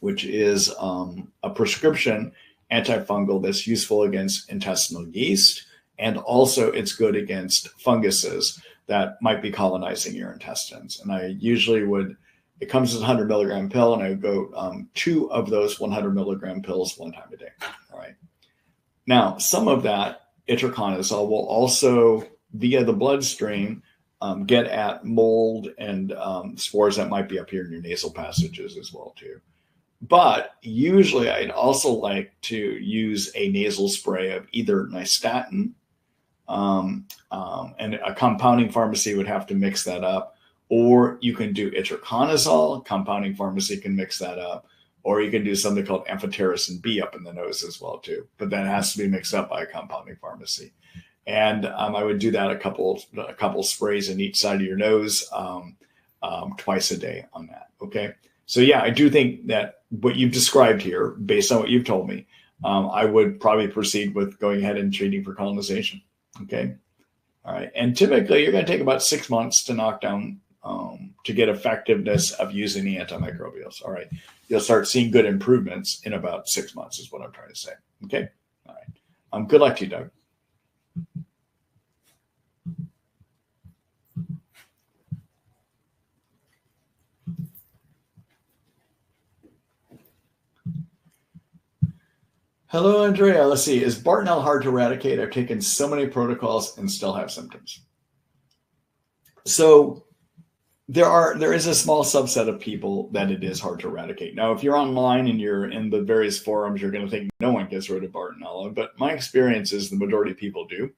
which is a prescription antifungal that's useful against intestinal yeast, and also it's good against funguses that might be colonizing your intestines. And I usually it comes as a 100 milligram pill, and I would go 2 of those 100 milligram pills 1 time a day. All right. Now, some of that itraconazole will also, via the bloodstream, get at mold and spores that might be up here in your nasal passages as well too. But usually I'd also like to use a nasal spray of either nystatin, and a compounding pharmacy would have to mix that up, or you can do itraconazole, compounding pharmacy can mix that up, or you can do something called amphotericin B up in the nose as well too. But that has to be mixed up by a compounding pharmacy. And I would do that a couple sprays in each side of your nose twice a day on that. Okay. So yeah, I do think that what you've described here, based on what you've told me, I would probably proceed with going ahead and treating for colonization. Okay. All right. And typically you're going to take about 6 months to knock down, to get effectiveness of using the antimicrobials. All right. You'll start seeing good improvements in about 6 months is what I'm trying to say. Okay. All right. Good luck to you, Doug. Hello, Andrea. Let's see. Is Bartonella hard to eradicate? I've taken so many protocols and still have symptoms. So There is a small subset of people that it is hard to eradicate. Now, if you're online and you're in the various forums, you're going to think no one gets rid of Bartonella, but my experience is the majority of people do.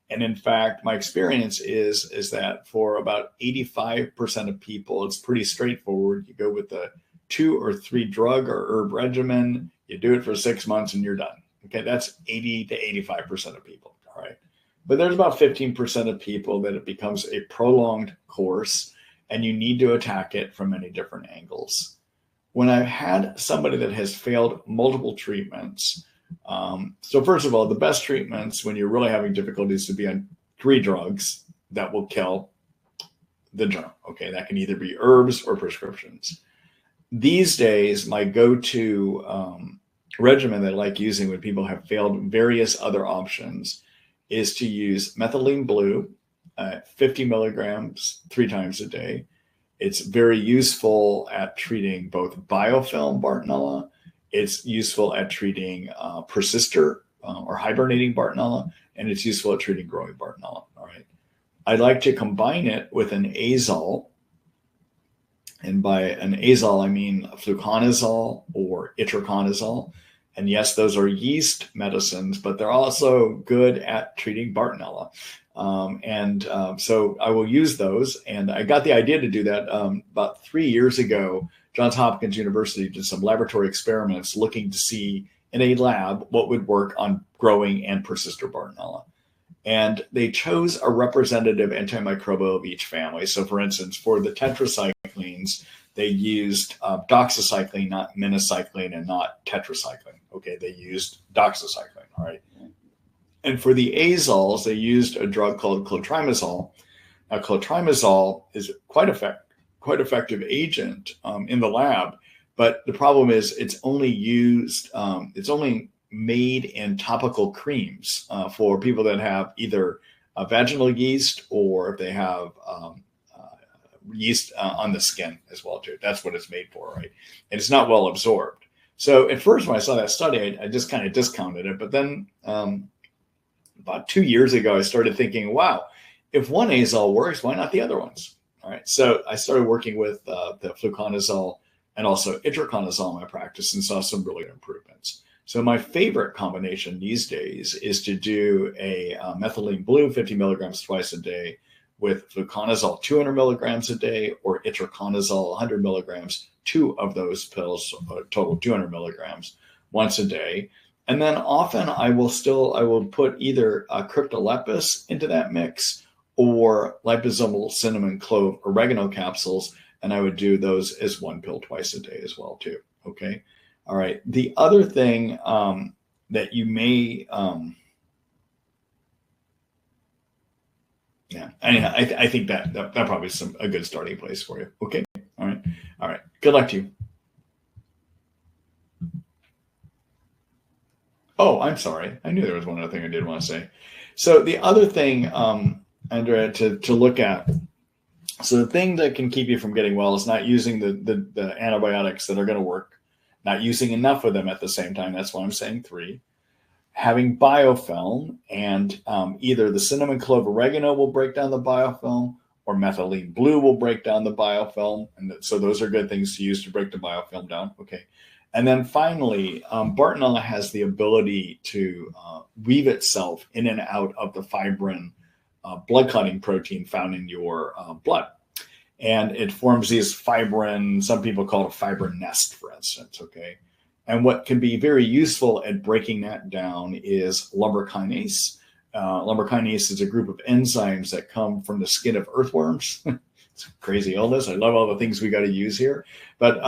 And in fact, my experience is that for about 85% of people, it's pretty straightforward. You go with the 2 or 3 drug or herb regimen, you do it for 6 months and you're done. Okay, that's 80 to 85% of people. All right. But there's about 15% of people that it becomes a prolonged course and you need to attack it from many different angles. When I've had somebody that has failed multiple treatments, so first of all, the best treatments when you're really having difficulties to be on 3 drugs that will kill the germ. Okay, that can either be herbs or prescriptions. These days, my go-to regimen that I like using when people have failed various other options is to use methylene blue, 50 milligrams 3 times a day. It's very useful at treating both biofilm Bartonella. It's useful at treating persister or hibernating Bartonella, and it's useful at treating growing Bartonella. All right. I like to combine it with an azole. And by an azole, I mean fluconazole or itraconazole. And yes, those are yeast medicines, but they're also good at treating Bartonella. So I will use those. And I got the idea to do that about 3 years ago. Johns Hopkins University did some laboratory experiments looking to see in a lab what would work on growing and persister Bartonella. And they chose a representative antimicrobial of each family. So for instance, for the tetracyclines, they used doxycycline, not minocycline, and not tetracycline. Okay, they used doxycycline, all right? And for the azoles, they used a drug called clotrimazole. Now, clotrimazole is quite effective agent in the lab, but the problem is it's only used, it's only made in topical creams for people that have either vaginal yeast or if they have yeast on the skin as well too. That's what it's made for, right? And it's not well absorbed. So at first when I saw that study, I just kind of discounted it. But then about 2 years ago, I started thinking, wow, if one azole works, why not the other ones? All right. So I started working with the fluconazole and also itraconazole in my practice and saw some really good improvements. So my favorite combination these days is to do a methylene blue 50 milligrams twice a day with fluconazole 200 milligrams a day or itraconazole 100 milligrams, 2 of those pills, total 200 milligrams once a day. And then often I will put either Cryptolepis into that mix or liposomal cinnamon clove oregano capsules, and I would do those as 1 pill twice a day as well too. Okay. All right. The other thing that you may, anyhow, I think that probably is a good starting place for you. Okay. All right. All right. Good luck to you. Oh, I'm sorry. I knew there was one other thing I did want to say. So the other thing, Andrea, to look at. So the thing that can keep you from getting well is not using the antibiotics that are going to work. Not using enough of them at the same time. That's why I'm saying 3. Having biofilm, and either the cinnamon clove oregano will break down the biofilm or methylene blue will break down the biofilm. And so those are good things to use to break the biofilm down. Okay. And then finally, Bartonella has the ability to weave itself in and out of the fibrin blood clotting protein found in your blood. And it forms these fibrin, some people call it a fibrin nest, for instance, okay? And what can be very useful at breaking that down is lumber kinase. Lumber kinase is a group of enzymes that come from the skin of earthworms. It's a crazy illness. I love all the things we got to use here. But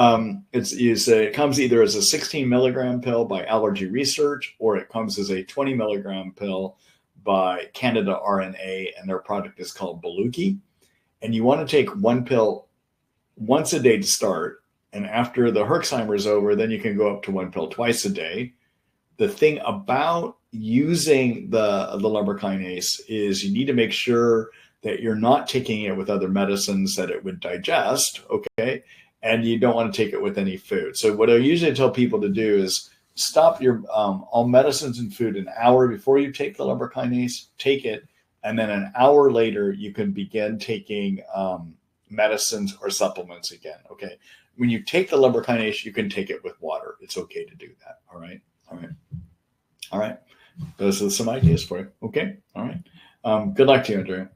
it comes either as a 16 milligram pill by Allergy Research, or it comes as a 20 milligram pill by Canada RNA, and their product is called Belugi. And you want to take 1 pill once a day to start. And after the Herxheimer is over, then you can go up to 1 pill twice a day. The thing about using the lumbar kinase is you need to make sure that you're not taking it with other medicines that it would digest, okay? And you don't want to take it with any food. So what I usually tell people to do is stop your all medicines and food an hour before you take the lumbar kinase, take it, and then an hour later, you can begin taking medicines or supplements again. Okay. When you take the lumbar kinase, you can take it with water. It's okay to do that. All right. All right. All right. Those are some ideas for you. Okay. All right. Good luck to you, Andrea.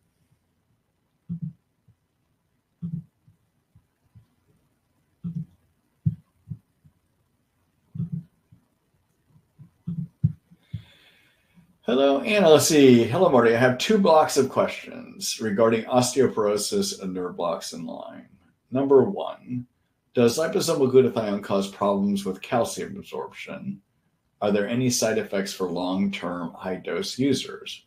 Hello, Anna. Let's see. Hello, Marty. I have 2 blocks of questions regarding osteoporosis and nerve blocks in Lyme. Number 1, does liposomal glutathione cause problems with calcium absorption? Are there any side effects for long-term high-dose users?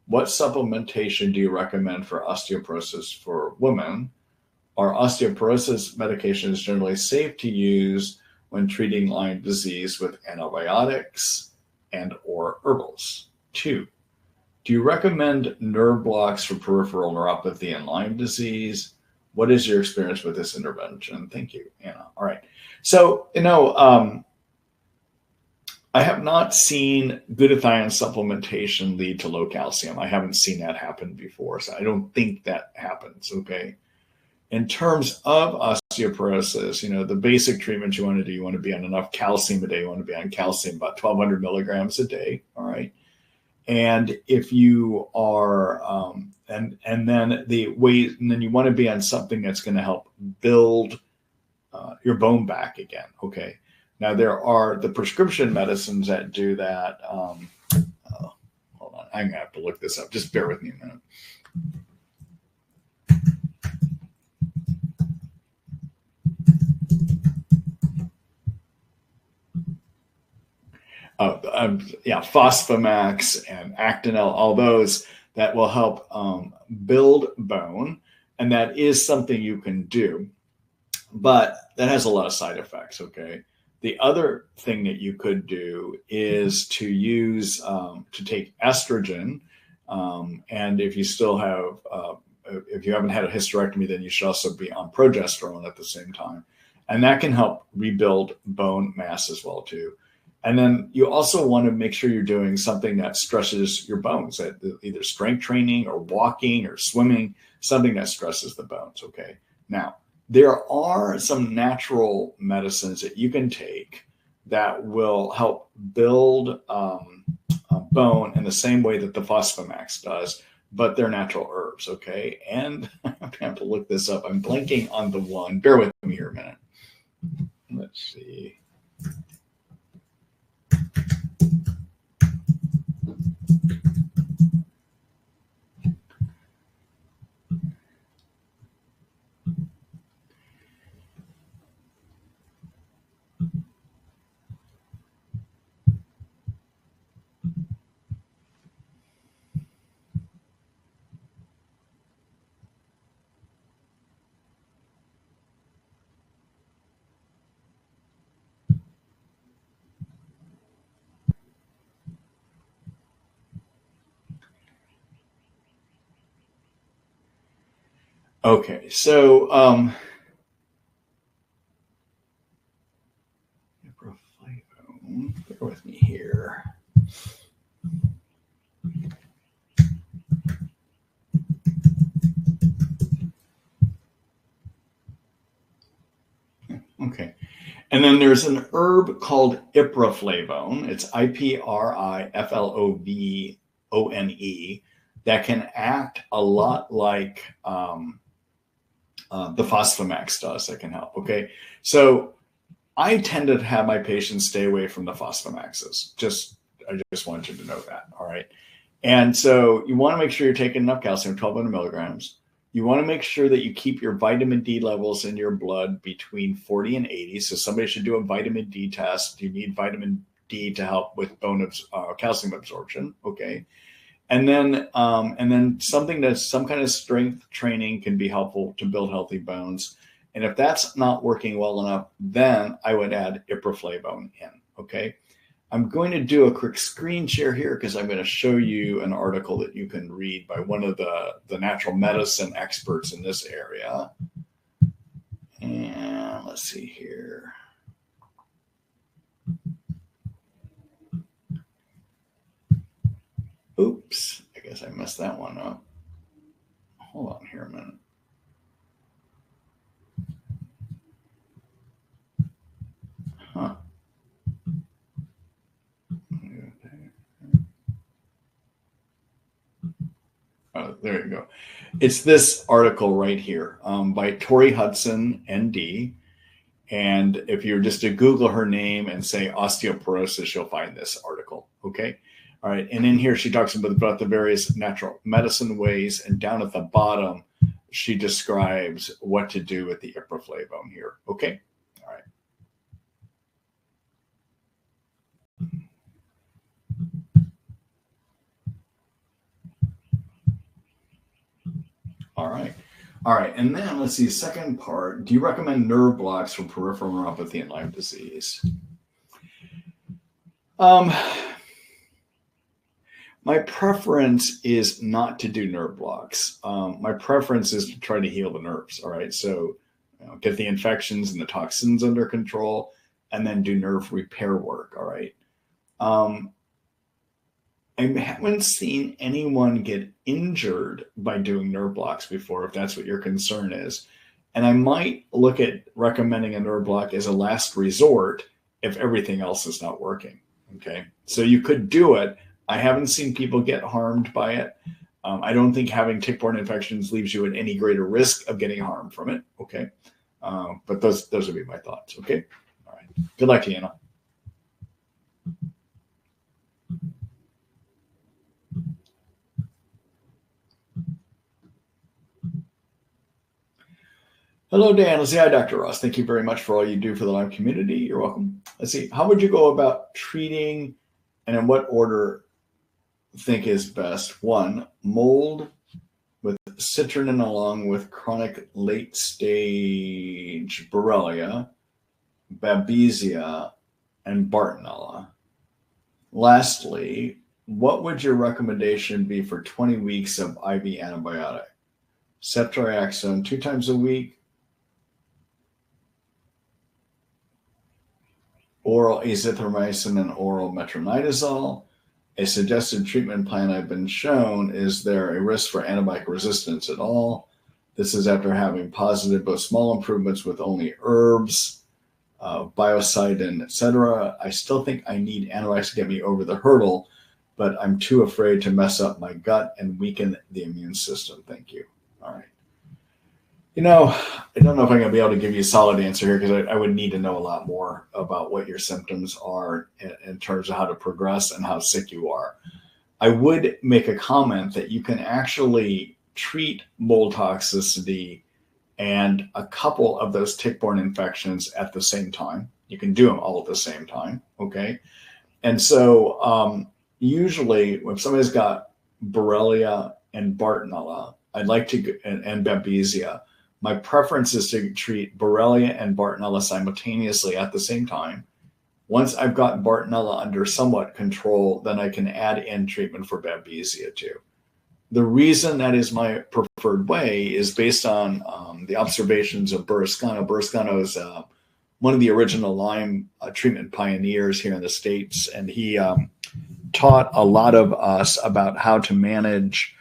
What supplementation do you recommend for osteoporosis for women? Are osteoporosis medications generally safe to use when treating Lyme disease with antibiotics and or herbals? 2, do you recommend nerve blocks for peripheral neuropathy and Lyme disease? What is your experience with this intervention? Thank you, Anna. All right. So, I have not seen glutathione supplementation lead to low calcium. I haven't seen that happen before, so I don't think that happens, okay? In terms of osteoporosis, the basic treatment you want to do, you want to be on enough calcium a day. You want to be on calcium about 1,200 milligrams a day, all right? And if you are, and then you want to be on something that's going to help build your bone back again, okay? Now, there are the prescription medicines that do that. Hold on, I'm going to have to look this up. Just bear with me a minute. Fosfamax and Actonel, all those that will help build bone. And that is something you can do, but that has a lot of side effects, okay? The other thing that you could do is to use, to take estrogen. And if you still have, if you haven't had a hysterectomy, then you should also be on progesterone at the same time. And that can help rebuild bone mass as well, too. And then you also want to make sure you're doing something that stresses your bones, either strength training or walking or swimming, something that stresses the bones, okay? Now, there are some natural medicines that you can take that will help build bone in the same way that the Fosfamax does, but they're natural herbs, okay? And I have to look this up. I'm blanking on the one. Bear with me here a minute. Let's see. Okay, so bear with me here. Okay, and then there's an herb called iproflavone. It's ipriflovone that can act a lot like the Fosfamax does. That can help. Okay, so I tend to have my patients stay away from the Fosfamaxes. I just want you to know that. All right. And so you want to make sure you're taking enough calcium, 1,200 milligrams. You want to make sure that you keep your vitamin D levels in your blood between 40 and 80. So somebody should do a vitamin D test. You need vitamin D to help with calcium absorption. Okay. And then something that's some kind of strength training can be helpful to build healthy bones. And if that's not working well enough, then I would add iproflavone in, okay? I'm going to do a quick screen share here because I'm going to show you an article that you can read by one of the natural medicine experts in this area. And let's see here. Oops, I guess I messed that one up. Hold on here a minute. There you go. It's this article right here by Tori Hudson, ND. And if you're just to Google her name and say osteoporosis, you'll find this article. Okay. All right. And in here, she talks about the various natural medicine ways. And down at the bottom, she describes what to do with the iproflavone here. Okay. All right. All right. All right. And then let's see, second part. Do you recommend nerve blocks for peripheral neuropathy and Lyme disease? My preference is not to do nerve blocks. My preference is to try to heal the nerves. All right. So get the infections and the toxins under control and then do nerve repair work. All right. I haven't seen anyone get injured by doing nerve blocks before, if that's what your concern is. And I might look at recommending a nerve block as a last resort if everything else is not working. Okay. So you could do it. I haven't seen people get harmed by it. I don't think having tick-borne infections leaves you at any greater risk of getting harmed from it. Okay. But those would be my thoughts. Okay. All right. Good luck to you, Anna. Hello, Dan. Let's see. Hi, Dr. Ross. Thank you very much for all you do for the Lyme community. You're welcome. Let's see. How would you go about treating and in what order think is best? 1, mold with citrinin along with chronic late stage Borrelia, Babesia, and Bartonella. Lastly, what would your recommendation be for 20 weeks of IV antibiotic? Ceftriaxone 2 times a week, oral azithromycin and oral metronidazole. A suggested treatment plan I've been shown, is there a risk for antibiotic resistance at all? This is after having positive but small improvements with only herbs, biocidin, etc. I still think I need antibiotics to get me over the hurdle, but I'm too afraid to mess up my gut and weaken the immune system. Thank you. All right. I don't know if I'm going to be able to give you a solid answer here because I would need to know a lot more about what your symptoms are in terms of how to progress and how sick you are. I would make a comment that you can actually treat mold toxicity and a couple of those tick-borne infections at the same time. You can do them all at the same time, okay? And so usually if somebody's got Borrelia and Bartonella, I'd like to, and Babesia, my preference is to treat Borrelia and Bartonella simultaneously at the same time. Once I've got Bartonella under somewhat control, then I can add in treatment for Babesia too. The reason that is my preferred way is based on the observations of Burriscano. Burriscano is one of the original Lyme treatment pioneers here in the States, and he taught a lot of us about how to manage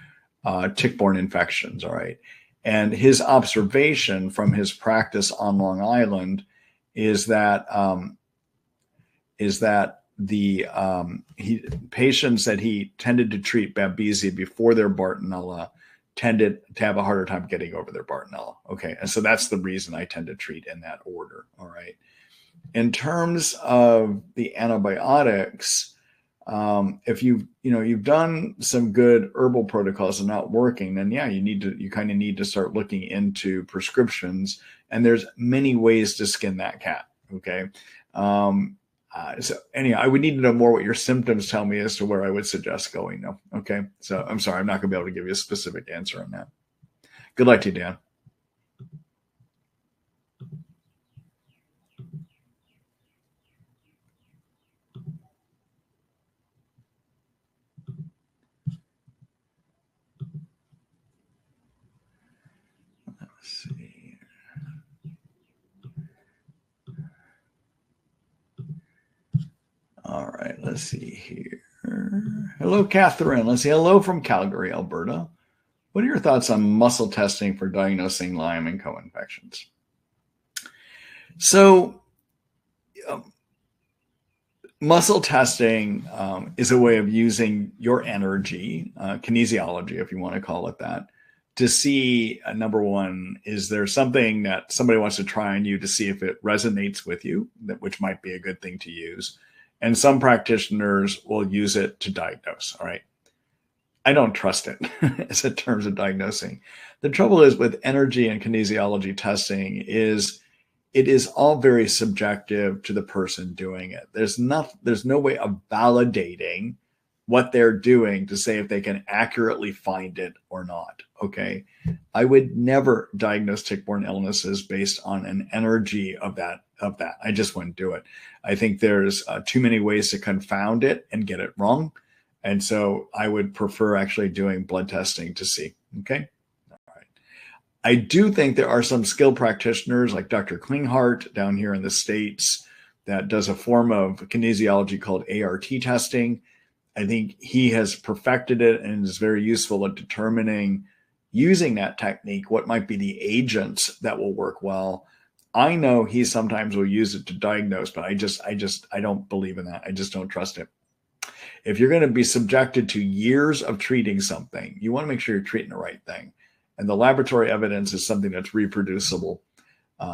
tick-borne infections, all right? And his observation from his practice on Long Island is that the patients that he tended to treat Babesia before their Bartonella tended to have a harder time getting over their Bartonella. Okay, and so that's the reason I tend to treat in that order. All right. In terms of the antibiotics, if you've done some good herbal protocols and not working, then yeah, you kind of need to start looking into prescriptions. And there's many ways to skin that cat. Okay. So anyhow, I would need to know more what your symptoms tell me as to where I would suggest going though. Okay. So I'm sorry, I'm not gonna be able to give you a specific answer on that. Good luck to you, Dan. See. All right, let's see here. Hello, Catherine. Let's see. Hello from Calgary, Alberta. What are your thoughts on muscle testing for diagnosing Lyme and co-infections? So Muscle testing is a way of using your energy, kinesiology, if you want to call it that, to see, number one, is there something that somebody wants to try on you to see if it resonates with you, which might be a good thing to use. And some practitioners will use it to diagnose. All right. I don't trust it as in terms of diagnosing. The trouble is with energy and kinesiology testing is it is all very subjective to the person doing it. There's no way of validating what they're doing to say if they can accurately find it or not. Okay. I would never diagnose tick-borne illnesses based on an energy of that. I just wouldn't do it. I think there's too many ways to confound it and get it wrong. And so I would prefer actually doing blood testing to see. Okay. All right. I do think there are some skilled practitioners like Dr. Klinghardt down here in the States that does a form of kinesiology called ART testing. I think he has perfected it and is very useful at determining, using that technique, what might be the agents that will work well. I know he sometimes will use it to diagnose, but I don't believe in that. I just don't trust it. If you're going to be subjected to years of treating something, you want to make sure you're treating the right thing. And the laboratory evidence is something that's reproducible.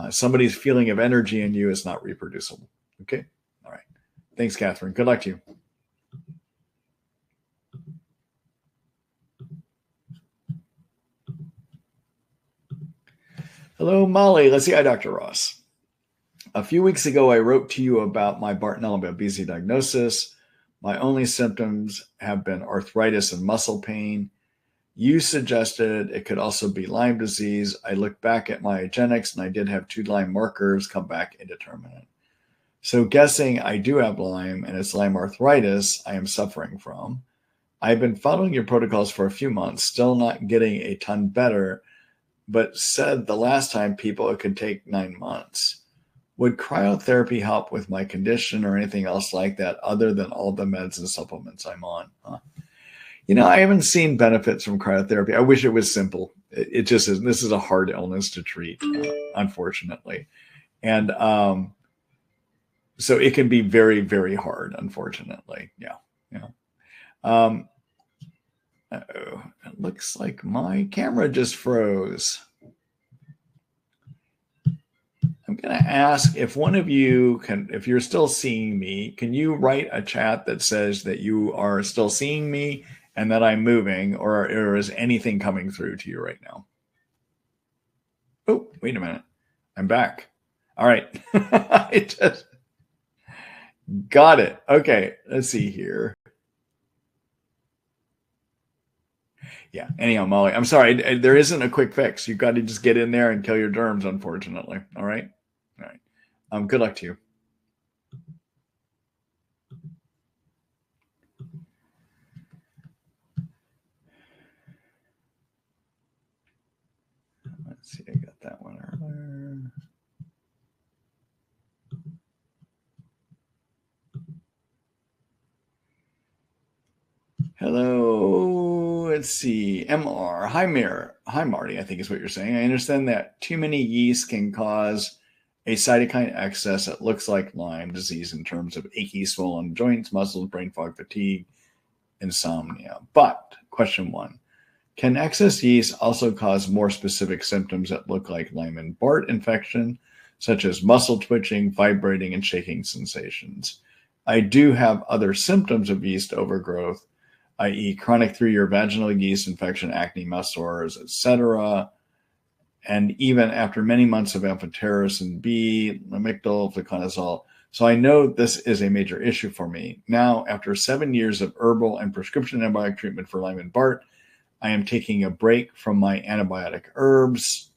Somebody's feeling of energy in you is not reproducible. Okay. All right. Thanks, Catherine. Good luck to you. Hello, Molly. Let's see. Hi, Dr. Ross. A few weeks ago, I wrote to you about my Bartonella and Babesia diagnosis. My only symptoms have been arthritis and muscle pain. You suggested it could also be Lyme disease. I looked back at my IGenex and I did have 2 Lyme markers come back indeterminate. So guessing I do have Lyme and it's Lyme arthritis I am suffering from. I've been following your protocols for a few months, still not getting a ton better, but said the last time people it could take 9 months. Would cryotherapy help with my condition or anything else like that other than all the meds and supplements I'm on? I haven't seen benefits from cryotherapy. I wish it was simple. It just isn't. This is a hard illness to treat, unfortunately. And so it can be very, very hard, unfortunately. Yeah. It looks like my camera just froze. I'm going to ask if one of you can, if you're still seeing me, can you write a chat that says that you are still seeing me and that I'm moving, or is anything coming through to you right now? Oh, wait a minute. I'm back. All right. I just got it. Okay. Let's see here. Yeah. Anyhow, Molly, I'm sorry. There isn't a quick fix. You've got to just get in there and kill your germs, unfortunately. All right. All right. Good luck to you. Let's see. I got that one earlier. Hello, let's see, MR. Hi, Marty, I think is what you're saying. I understand that too many yeast can cause a cytokine excess that looks like Lyme disease in terms of achy, swollen joints, muscles, brain fog, fatigue, insomnia. But, question 1, can excess yeast also cause more specific symptoms that look like Lyme and Bart infection, such as muscle twitching, vibrating, and shaking sensations? I do have other symptoms of yeast overgrowth, i.e. chronic 3-year vaginal yeast infection, acne, mouth sores, etc. And even after many months of amphotericin B, lamictal, fluconazole. So I know this is a major issue for me. Now, after 7 years of herbal and prescription antibiotic treatment for Lyme and Bart, I am taking a break from my antibiotic herbs,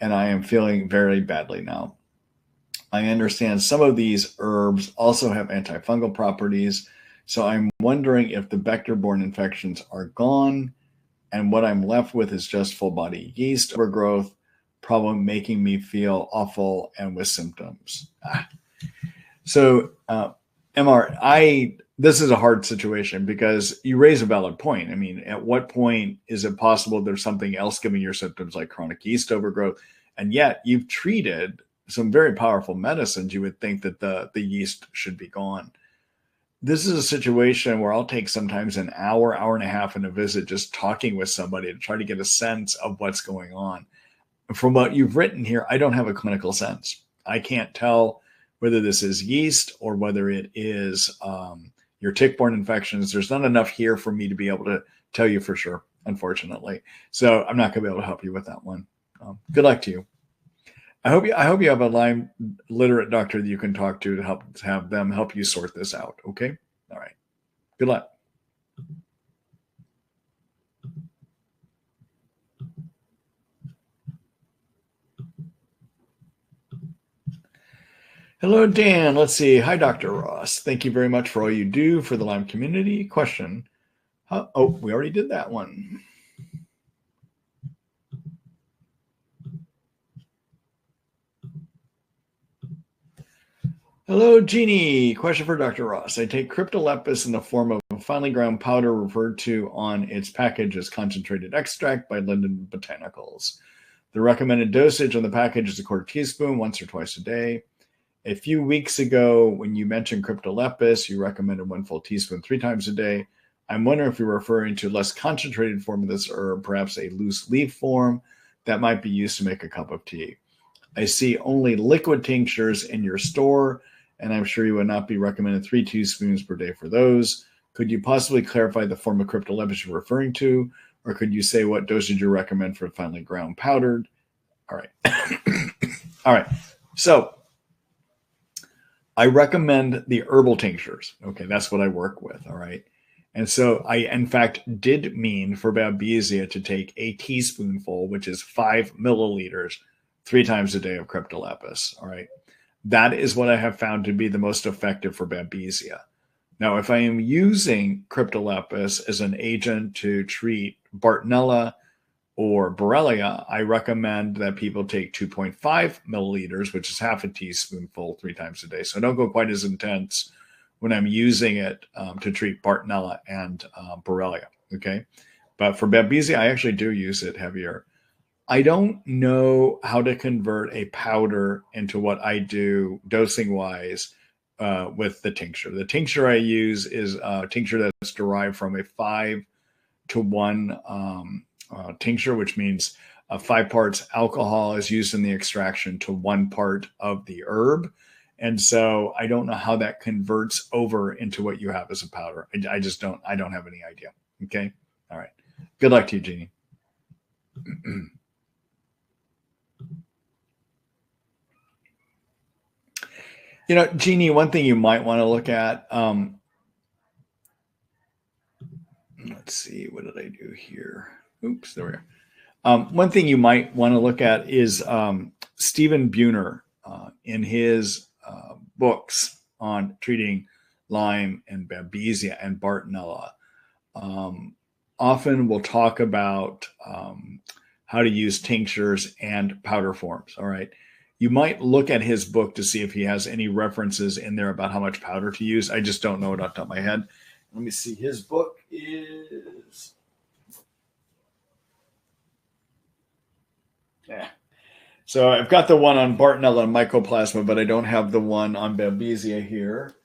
and I am feeling very badly now. I understand some of these herbs also have antifungal properties, so I'm wondering if the vector-borne infections are gone and what I'm left with is just full-body yeast overgrowth, probably making me feel awful and with symptoms. So, MR, this is a hard situation because you raise a valid point. I mean, at what point is it possible there's something else giving your symptoms like chronic yeast overgrowth? And yet you've treated some very powerful medicines. You would think that the yeast should be gone. this is a situation where I'll take sometimes an hour, hour and a half in a visit just talking with somebody to try to get a sense of what's going on. From what you've written here, I don't have a clinical sense. I can't tell whether this is yeast or whether it is your tick-borne infections. There's not enough here for me to be able to tell you for sure, unfortunately. So I'm not going to be able to help you with that one. Good luck to you. I hope you have a Lyme literate doctor that you can talk to have them help you sort this out. Okay. All right. Good luck. Hello, Dan. Let's see. Hi, Dr. Ross. Thank you very much for all you do for the Lyme community. Question. Oh, we already did that one. Hello, Jeannie. Question for Dr. Ross. I take Cryptolepis in the form of a finely ground powder referred to on its package as concentrated extract by Linden Botanicals. The recommended dosage on the package is a quarter teaspoon once or twice a day. A few weeks ago, when you mentioned Cryptolepis, you recommended 1 full teaspoon 3 times a day. I'm wondering if you're referring to a less concentrated form of this herb, perhaps a loose leaf form that might be used to make a cup of tea. I see only liquid tinctures in your store, and I'm sure you would not be recommended 3 teaspoons per day for those. Could you possibly clarify the form of Cryptolepis you're referring to, or could you say what dosage you recommend for finely ground powdered? All right. All right. So I recommend the herbal tinctures. Okay, that's what I work with. All right. And so I, in fact, did mean for Babesia to take a teaspoonful, which is 5 milliliters, 3 times a day of Cryptolepis. All right. That is what I have found to be the most effective for Babesia. Now, if I am using Cryptolepis as an agent to treat Bartonella or Borrelia, I recommend that people take 2.5 milliliters, which is half a teaspoonful, 3 times a day. So don't go quite as intense when I'm using it to treat Bartonella and Borrelia. Okay. But for Babesia, I actually do use it heavier. I don't know how to convert a powder into what I do dosing wise with the tincture. The tincture I use is a tincture that's derived from a 5-to-1 tincture, which means 5 parts alcohol is used in the extraction to 1 part of the herb. And so I don't know how that converts over into what you have as a powder. I just don't have any idea. Okay. All right. Good luck to you, Jeannie. You know, Jeannie, one thing you might want to look at, let's see, what did I do here? Oops, there we are. One thing you might want to look at is Stephen Buhner in his books on treating Lyme and Babesia and Bartonella. Often we'll talk about how to use tinctures and powder forms, all right? You might look at his book to see if he has any references in there about how much powder to use. I just don't know it off the top of my head. Let me see. His book is... Yeah. So I've got the one on Bartonella and Mycoplasma, but I don't have the one on Babesia here.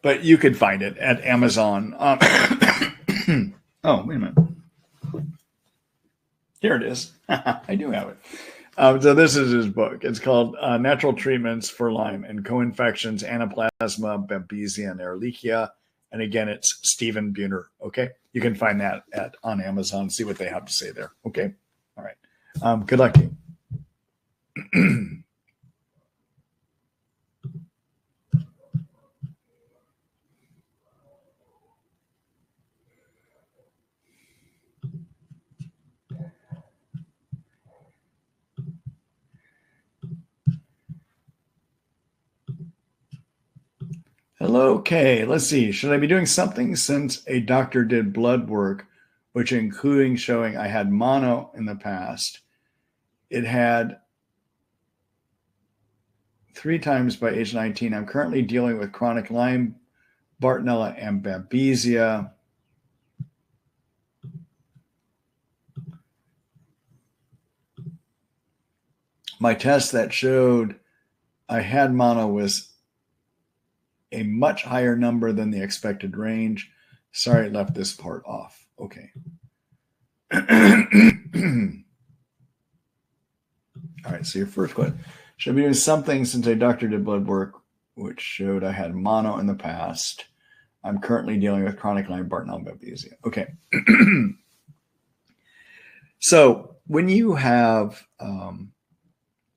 But you could find it at Amazon. Oh, wait a minute. Here it is. I do have it. So this is his book. It's called Natural Treatments for Lyme and Co-Infections, Anaplasma, Babesia, and Ehrlichia. And again, it's Stephen Buhner. Okay. You can find that on Amazon, see what they have to say there. Okay. All right. Good luck to you. Hello, Kay. Let's see. Should I be doing something since a doctor did blood work, which including showing I had mono in the past? It had 3 times by age 19. I'm currently dealing with chronic Lyme, Bartonella, and Babesia. My test that showed I had mono was a much higher number than the expected range. Sorry, I left this part off. Okay. All right, so your first question. Should I be doing something since a doctor did blood work which showed I had mono in the past? I'm currently dealing with chronic Lyme, Bartonella and Babesia. Okay. So when you have,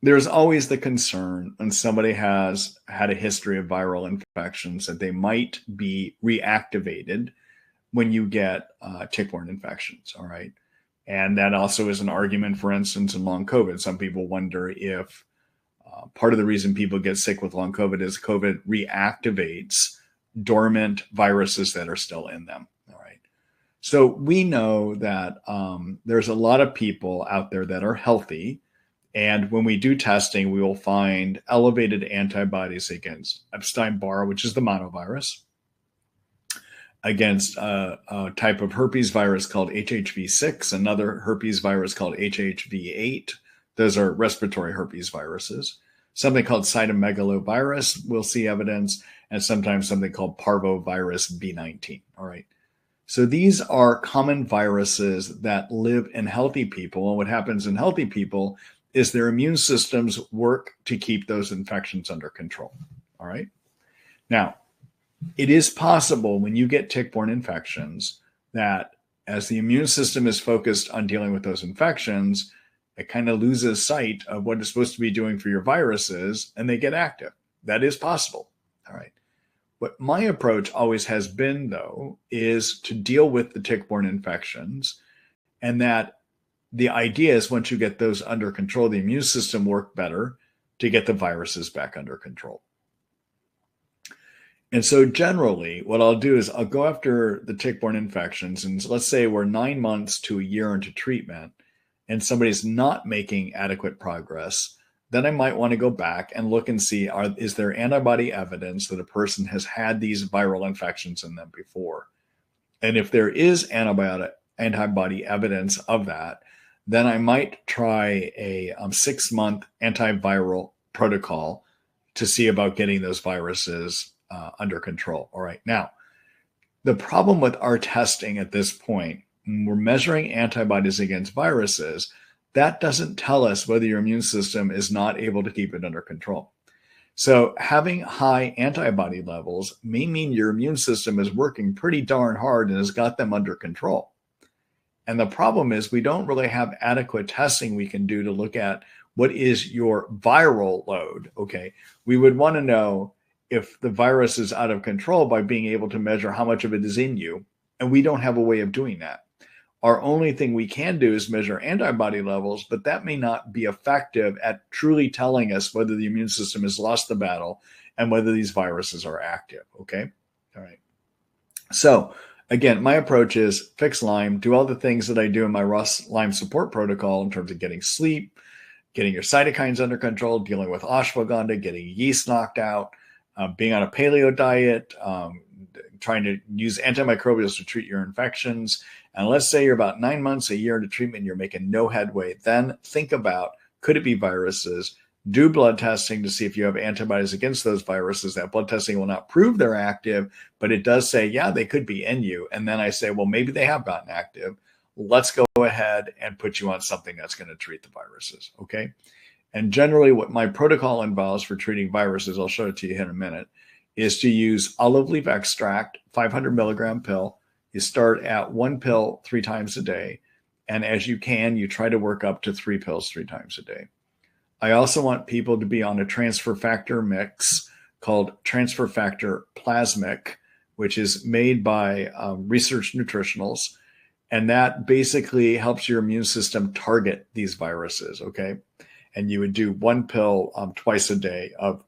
there's always the concern when somebody has had a history of viral infections that they might be reactivated when you get tick-borne infections, all right? And that also is an argument, for instance, in long COVID. Some people wonder if part of the reason people get sick with long COVID is COVID reactivates dormant viruses that are still in them, all right? So we know that there's a lot of people out there that are healthy. And when we do testing, we will find elevated antibodies against Epstein-Barr, which is the monovirus, against a type of herpes virus called HHV6, another herpes virus called HHV8. Those are respiratory herpes viruses. Something called cytomegalovirus, we'll see evidence, and sometimes something called parvovirus B19. All right. So these are common viruses that live in healthy people. And what happens in healthy people is their immune systems work to keep those infections under control. All right. Now, it is possible when you get tick-borne infections that as the immune system is focused on dealing with those infections, it kind of loses sight of what it's supposed to be doing for your viruses and they get active. That is possible. All right. What my approach always has been, though, is to deal with the tick-borne infections, and that the idea is once you get those under control, the immune system work better to get the viruses back under control. And so generally what I'll do is I'll go after the tick-borne infections. And let's say we're 9 months to a year into treatment and somebody's not making adequate progress, then I might want to go back and look and see, is there antibody evidence that a person has had these viral infections in them before? And if there is antibody evidence of that, then I might try a 6-month antiviral protocol to see about getting those viruses under control. All right. Now, the problem with our testing at this point, when we're measuring antibodies against viruses, that doesn't tell us whether your immune system is not able to keep it under control. So having high antibody levels may mean your immune system is working pretty darn hard and has got them under control. And the problem is we don't really have adequate testing we can do to look at what is your viral load. Okay. We would want to know if the virus is out of control by being able to measure how much of it is in you. And we don't have a way of doing that. Our only thing we can do is measure antibody levels, but that may not be effective at truly telling us whether the immune system has lost the battle and whether these viruses are active. Okay. All right. So again, my approach is fix Lyme, do all the things that I do in my Ross Lyme support protocol in terms of getting sleep, getting your cytokines under control, dealing with ashwagandha, getting yeast knocked out, being on a paleo diet, trying to use antimicrobials to treat your infections. And let's say you're about 9 months, a year into treatment, you're making no headway. Then think about, could it be viruses? Do blood testing to see if you have antibodies against those viruses. That blood testing will not prove they're active, but it does say, yeah, they could be in you. And then I say, well, maybe they have gotten active. Let's go ahead and put you on something that's going to treat the viruses. Okay. And generally what my protocol involves for treating viruses, I'll show it to you in a minute, is to use olive leaf extract, 500 milligram pill. You start at 1 pill 3 times a day. And as you can, you try to work up to 3 pills 3 times a day. I also want people to be on a transfer factor mix called transfer factor plasmic, which is made by Research Nutritionals. And that basically helps your immune system target these viruses. Okay. And you would do 1 pill twice a day of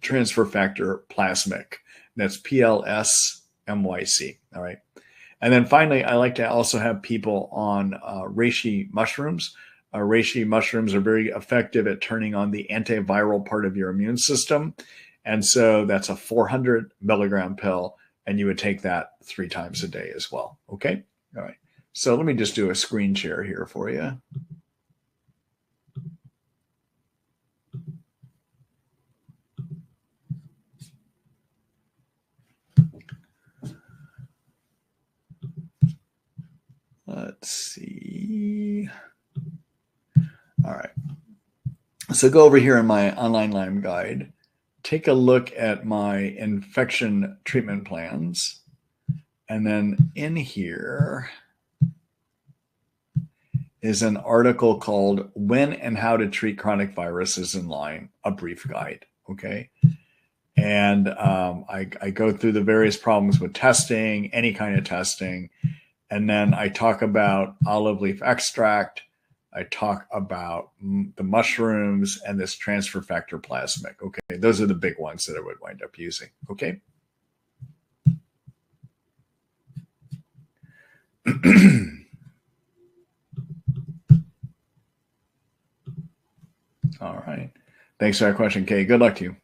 transfer factor plasmic. That's PLSMYC. All right. And then finally, I like to also have people on reishi mushrooms. Reishi mushrooms are very effective at turning on the antiviral part of your immune system. And so that's a 400 milligram pill, and you would take that 3 times a day as well. Okay. All right. So let me just do a screen share here for you. let's see. All right. So go over here in my online Lyme guide. Take a look at my infection treatment plans. And then in here is an article called When and How to Treat Chronic Viruses in Lyme, a brief guide. Okay. And I go through the various problems with testing, any kind of testing. And then I talk about olive leaf extract. I talk about the mushrooms and this transfer factor plasmic. Okay. Those are the big ones that I would wind up using. Okay. All right. Thanks for that question, Kay. Good luck to you.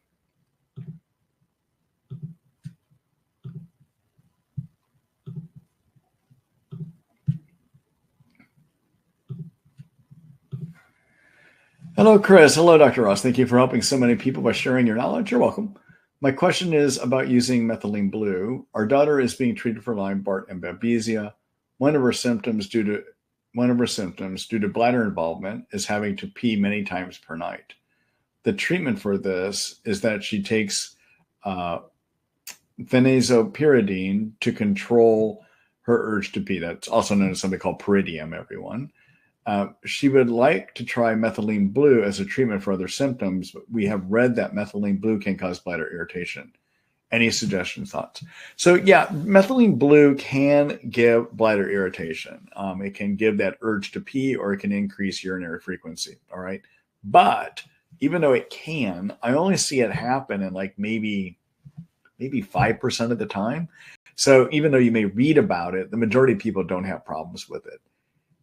Hello, Chris. Hello, Dr. Ross. Thank you for helping so many people by sharing your knowledge. You're welcome. My question is about using methylene blue. Our daughter is being treated for Lyme, Bart, and Babesia. One of her symptoms due to bladder involvement is having to pee many times per night. The treatment for this is that she takes phenazopyridine to control her urge to pee. That's also known as something called pyridium, everyone. She would like to try methylene blue as a treatment for other symptoms, but we have read that methylene blue can cause bladder irritation. Any suggestions, thoughts? So yeah, methylene blue can give bladder irritation. It can give that urge to pee, or it can increase urinary frequency. All right. But even though it can, I only see it happen in like maybe 5% of the time. So even though you may read about it, the majority of people don't have problems with it.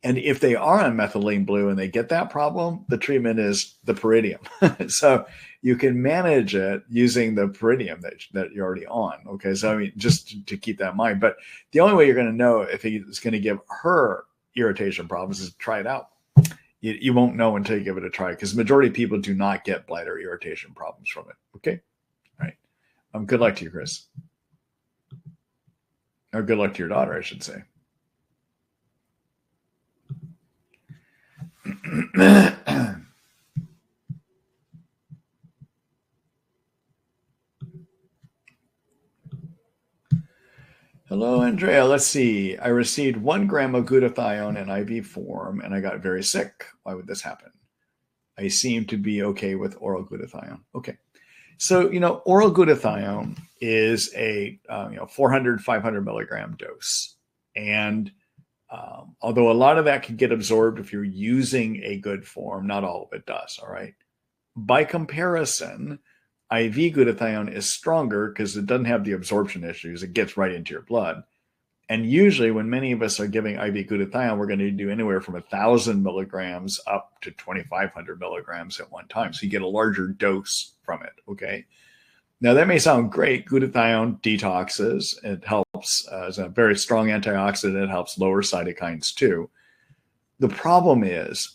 And if they are on methylene blue and they get that problem, the treatment is the pyridium. So you can manage it using the pyridium that you're already on. Okay. So I mean, just to keep that in mind. But the only way you're going to know if it's going to give her irritation problems is to try it out. You won't know until you give it a try, because the majority of people do not get bladder irritation problems from it. Okay. All right. Good luck to you, Chris. Or good luck to your daughter, I should say. Hello, Andrea. Let's see. I received 1 gram of glutathione in IV form, and I got very sick. Why would this happen? I seem to be okay with oral glutathione. Okay. So, oral glutathione is a 400, 500 milligram dose. And although a lot of that can get absorbed if you're using a good form, not all of it does. All right. By comparison, IV glutathione is stronger because it doesn't have the absorption issues. It gets right into your blood. And usually when many of us are giving IV glutathione, we're going to do anywhere from 1,000 milligrams up to 2,500 milligrams at one time. So you get a larger dose from it. Okay. Now that may sound great. Glutathione detoxes. It helps as a very strong antioxidant. It helps lower cytokines too. The problem is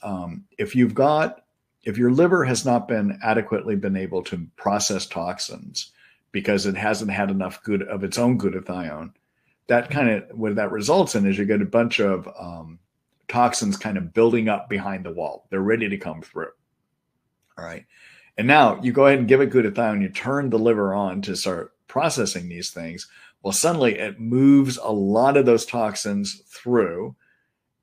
if your liver has not been adequately able to process toxins because it hasn't had enough good of its own glutathione, what that results in is you get a bunch of toxins kind of building up behind the wall. They're ready to come through. All right. And now you go ahead and give it glutathione, you turn the liver on to start processing these things. Well, suddenly it moves a lot of those toxins through,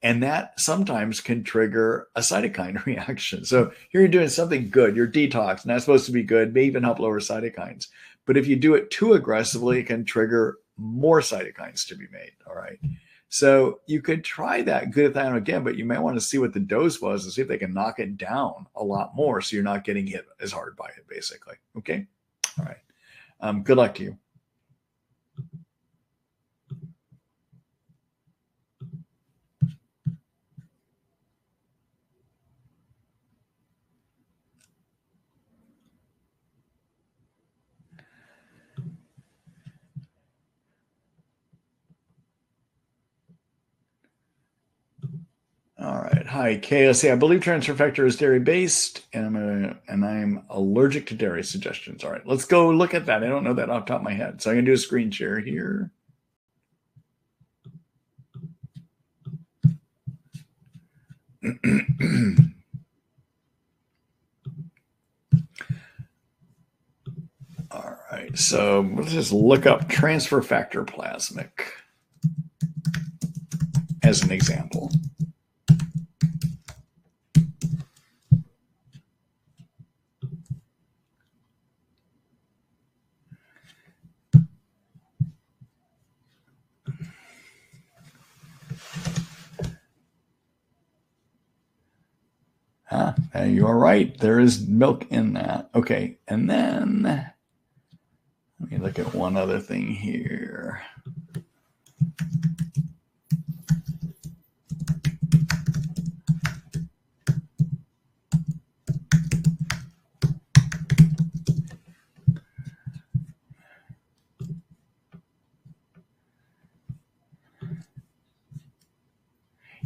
and that sometimes can trigger a cytokine reaction. So here you're doing something good. You're detoxed, and that's supposed to be good, may even help lower cytokines. But if you do it too aggressively, it can trigger more cytokines to be made. All right. So you could try that glutathione again, but you may want to see what the dose was and see if they can knock it down a lot more so you're not getting hit as hard by it, basically. Okay. All right. Good luck to you. All right. Hi, KSC. I believe transfer factor is dairy-based, and I'm allergic to dairy suggestions. All right. Let's go look at that. I don't know that off the top of my head. So I'm going to do a screen share here. All right, so let's just look up transfer factor plasmic as an example. You are right. There is milk in that. Okay, and then let me look at one other thing here.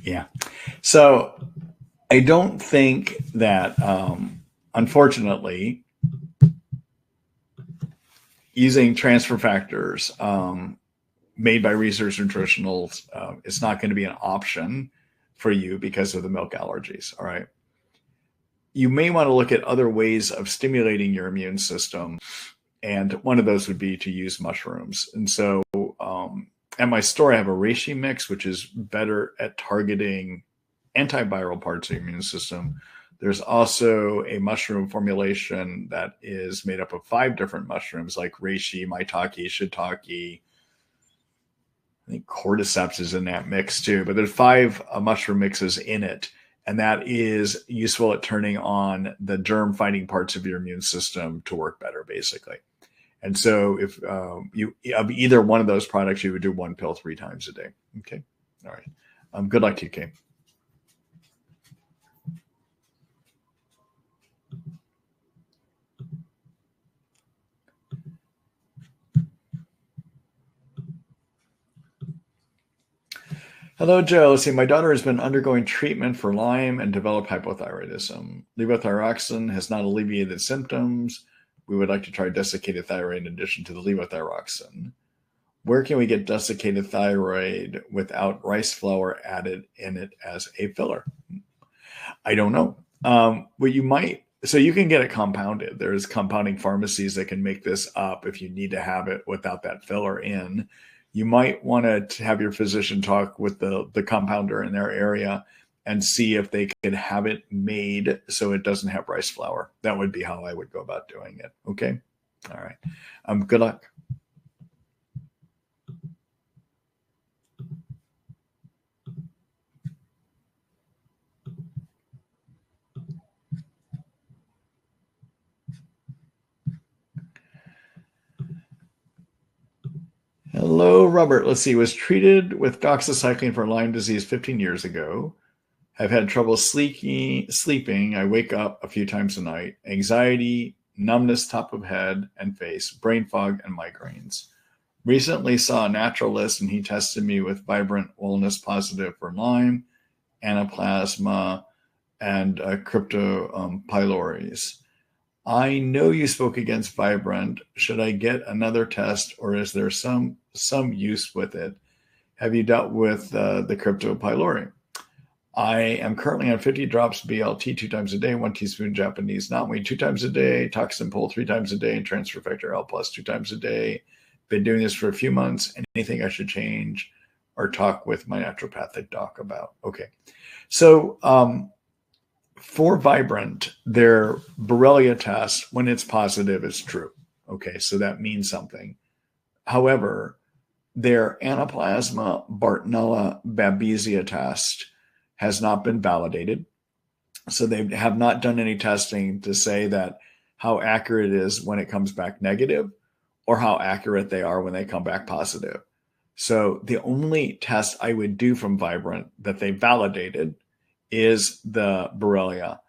Yeah. So I don't think that, unfortunately, using transfer factors made by research nutritionals is not going to be an option for you because of the milk allergies. All right. You may want to look at other ways of stimulating your immune system. And one of those would be to use mushrooms. And so at my store, I have a reishi mix, which is better at targeting antiviral parts of the immune system. There's also a mushroom formulation that is made up of 5 different mushrooms like reishi, maitake, shiitake. I think cordyceps is in that mix too, but there's 5 mushroom mixes in it. And that is useful at turning on the germ fighting parts of your immune system to work better, basically. And so if you of either one of those products, you would do 1 pill 3 times a day. Okay. All right. Good luck to you, Kate. Hello, Joe. Let's see, my daughter has been undergoing treatment for Lyme and developed hypothyroidism. Levothyroxine has not alleviated symptoms. We would like to try desiccated thyroid in addition to the levothyroxine. Where can we get desiccated thyroid without rice flour added in it as a filler? I don't know. Well, you might. So you can get it compounded. There's compounding pharmacies that can make this up if you need to have it without that filler in. You might want to have your physician talk with the compounder in their area and see if they could have it made so it doesn't have rice flour. That would be how I would go about doing it. Okay. All right. Good luck. Hello, Robert. Let's see. Was treated with doxycycline for Lyme disease 15 years ago. I've had trouble sleeping. I wake up a few times a night. Anxiety, numbness top of head and face, brain fog, and migraines. Recently saw a naturalist and he tested me with Vibrant Wellness Positive for Lyme, Anaplasma, and Crypto pylorys. I know you spoke against Vibrant. Should I get another test, or is there some use with it? Have you dealt with the Crypto pylori? I am currently on 50 drops BLT 2 times a day, 1 teaspoon Japanese knotweed 2 times a day, toxin pole 3 times a day, and transfer factor L plus 2 times a day. Been doing this for a few months. Anything I should change or talk with my naturopathic doc about? Okay. So for Vibrant, their Borrelia test, when it's positive, is true. Okay, so that means something. However, their Anaplasma Bartonella Babesia test has not been validated. So they have not done any testing to say that how accurate it is when it comes back negative or how accurate they are when they come back positive. So the only test I would do from Vibrant that they validated is the Borrelia.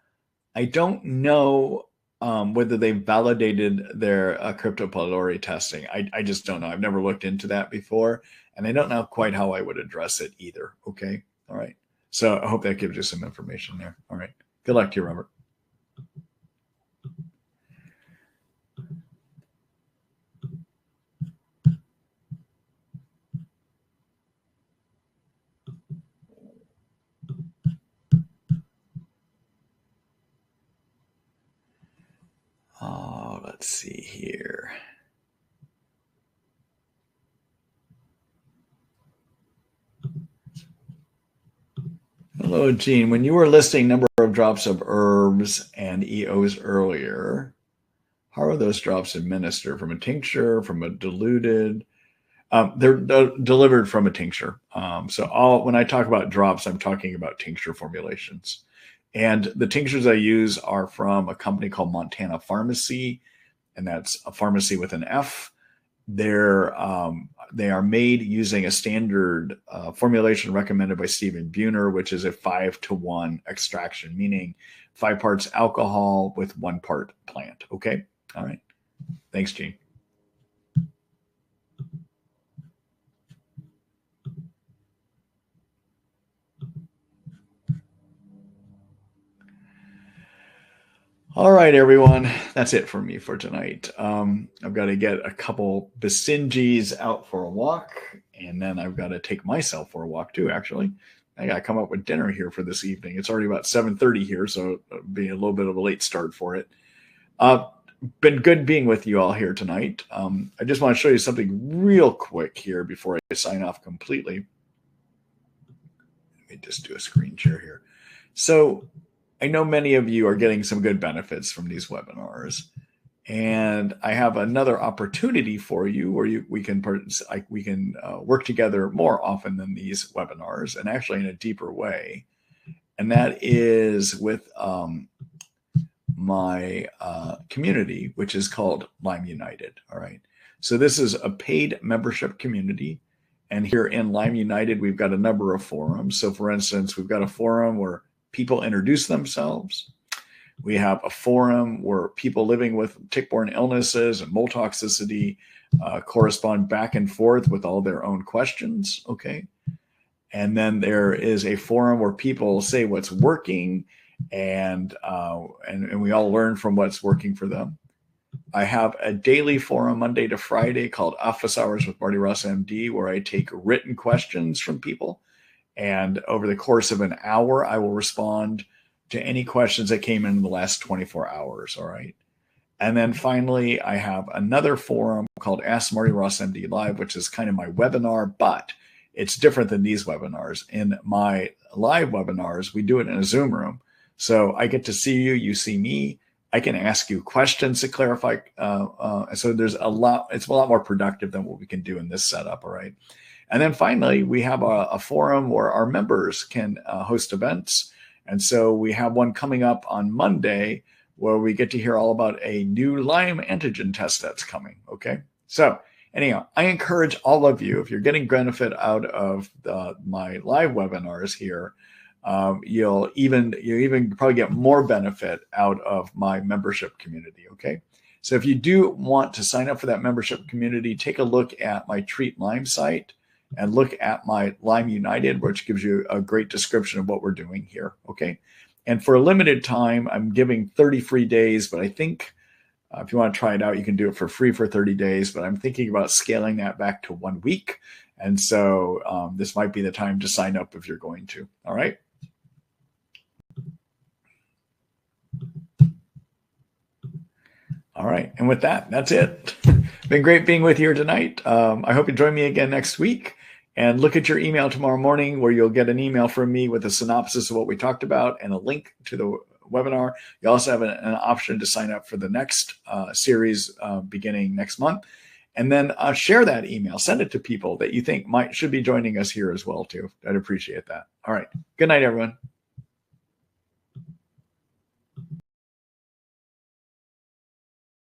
I don't know whether they validated their Crypto pylori testing. I just don't know. I've never looked into that before, and I don't know quite how I would address it either. Okay. All right. So I hope that gives you some information there. All right. Good luck to you, Robert. Let's see here. Hello, Gene. When you were listing number of drops of herbs and EOs earlier, how are those drops administered? From a tincture, from a diluted? They're delivered from a tincture. When I talk about drops, I'm talking about tincture formulations. And the tinctures I use are from a company called Montana Pharmacy, and that's a pharmacy with an F. They are made using a standard formulation recommended by Stephen Buhner, which is a 5-to-1 extraction, meaning 5 parts alcohol with 1 part plant. Okay. All right. Thanks, Gene. All right, everyone. That's it for me for tonight. I've got to get a couple Basenjis out for a walk, and then I've got to take myself for a walk too, actually. I got to come up with dinner here for this evening. It's already about 7:30 here, so it'll be a little bit of a late start for it. Been good being with you all here tonight. I just want to show you something real quick here before I sign off completely. Let me just do a screen share here. So I know many of you are getting some good benefits from these webinars, and I have another opportunity for you where we can work together more often than these webinars, and actually in a deeper way. And that is with my community, which is called Lyme United. All right. So this is a paid membership community. And here in Lyme United, we've got a number of forums. So for instance, we've got a forum where people introduce themselves. We have a forum where people living with tick-borne illnesses and mold toxicity correspond back and forth with all their own questions. Okay. And then there is a forum where people say what's working, and we all learn from what's working for them. I have a daily forum Monday to Friday called Office Hours with Marty Ross MD, where I take written questions from people. And over the course of an hour, I will respond to any questions that came in the last 24 hours. All right. And then finally, I have another forum called Ask Marty Ross MD Live, which is kind of my webinar, but it's different than these webinars. In my live webinars, we do it in a Zoom room. So I get to see you, you see me. I can ask you questions to clarify. So there's it's a lot more productive than what we can do in this setup. All right. And then finally, we have a forum where our members can host events. And so we have one coming up on Monday where we get to hear all about a new Lyme antigen test that's coming. Okay. So anyhow, I encourage all of you, if you're getting benefit out of my live webinars here, you'll even probably get more benefit out of my membership community. Okay. So if you do want to sign up for that membership community, take a look at my Treat Lyme site and look at my Lyme United, which gives you a great description of what we're doing here. Okay. And for a limited time, I'm giving 30 free days, but I think if you want to try it out, you can do it for free for 30 days, but I'm thinking about scaling that back to 1 week. And so this might be the time to sign up if you're going to. All right. All right. And with that, that's it. Been great being with you here tonight. I hope you join me again next week. And look at your email tomorrow morning where you'll get an email from me with a synopsis of what we talked about and a link to the webinar. You also have an option to sign up for the next series beginning next month. And then share that email. Send it to people that you think should be joining us here as well, too. I'd appreciate that. All right. Good night, everyone.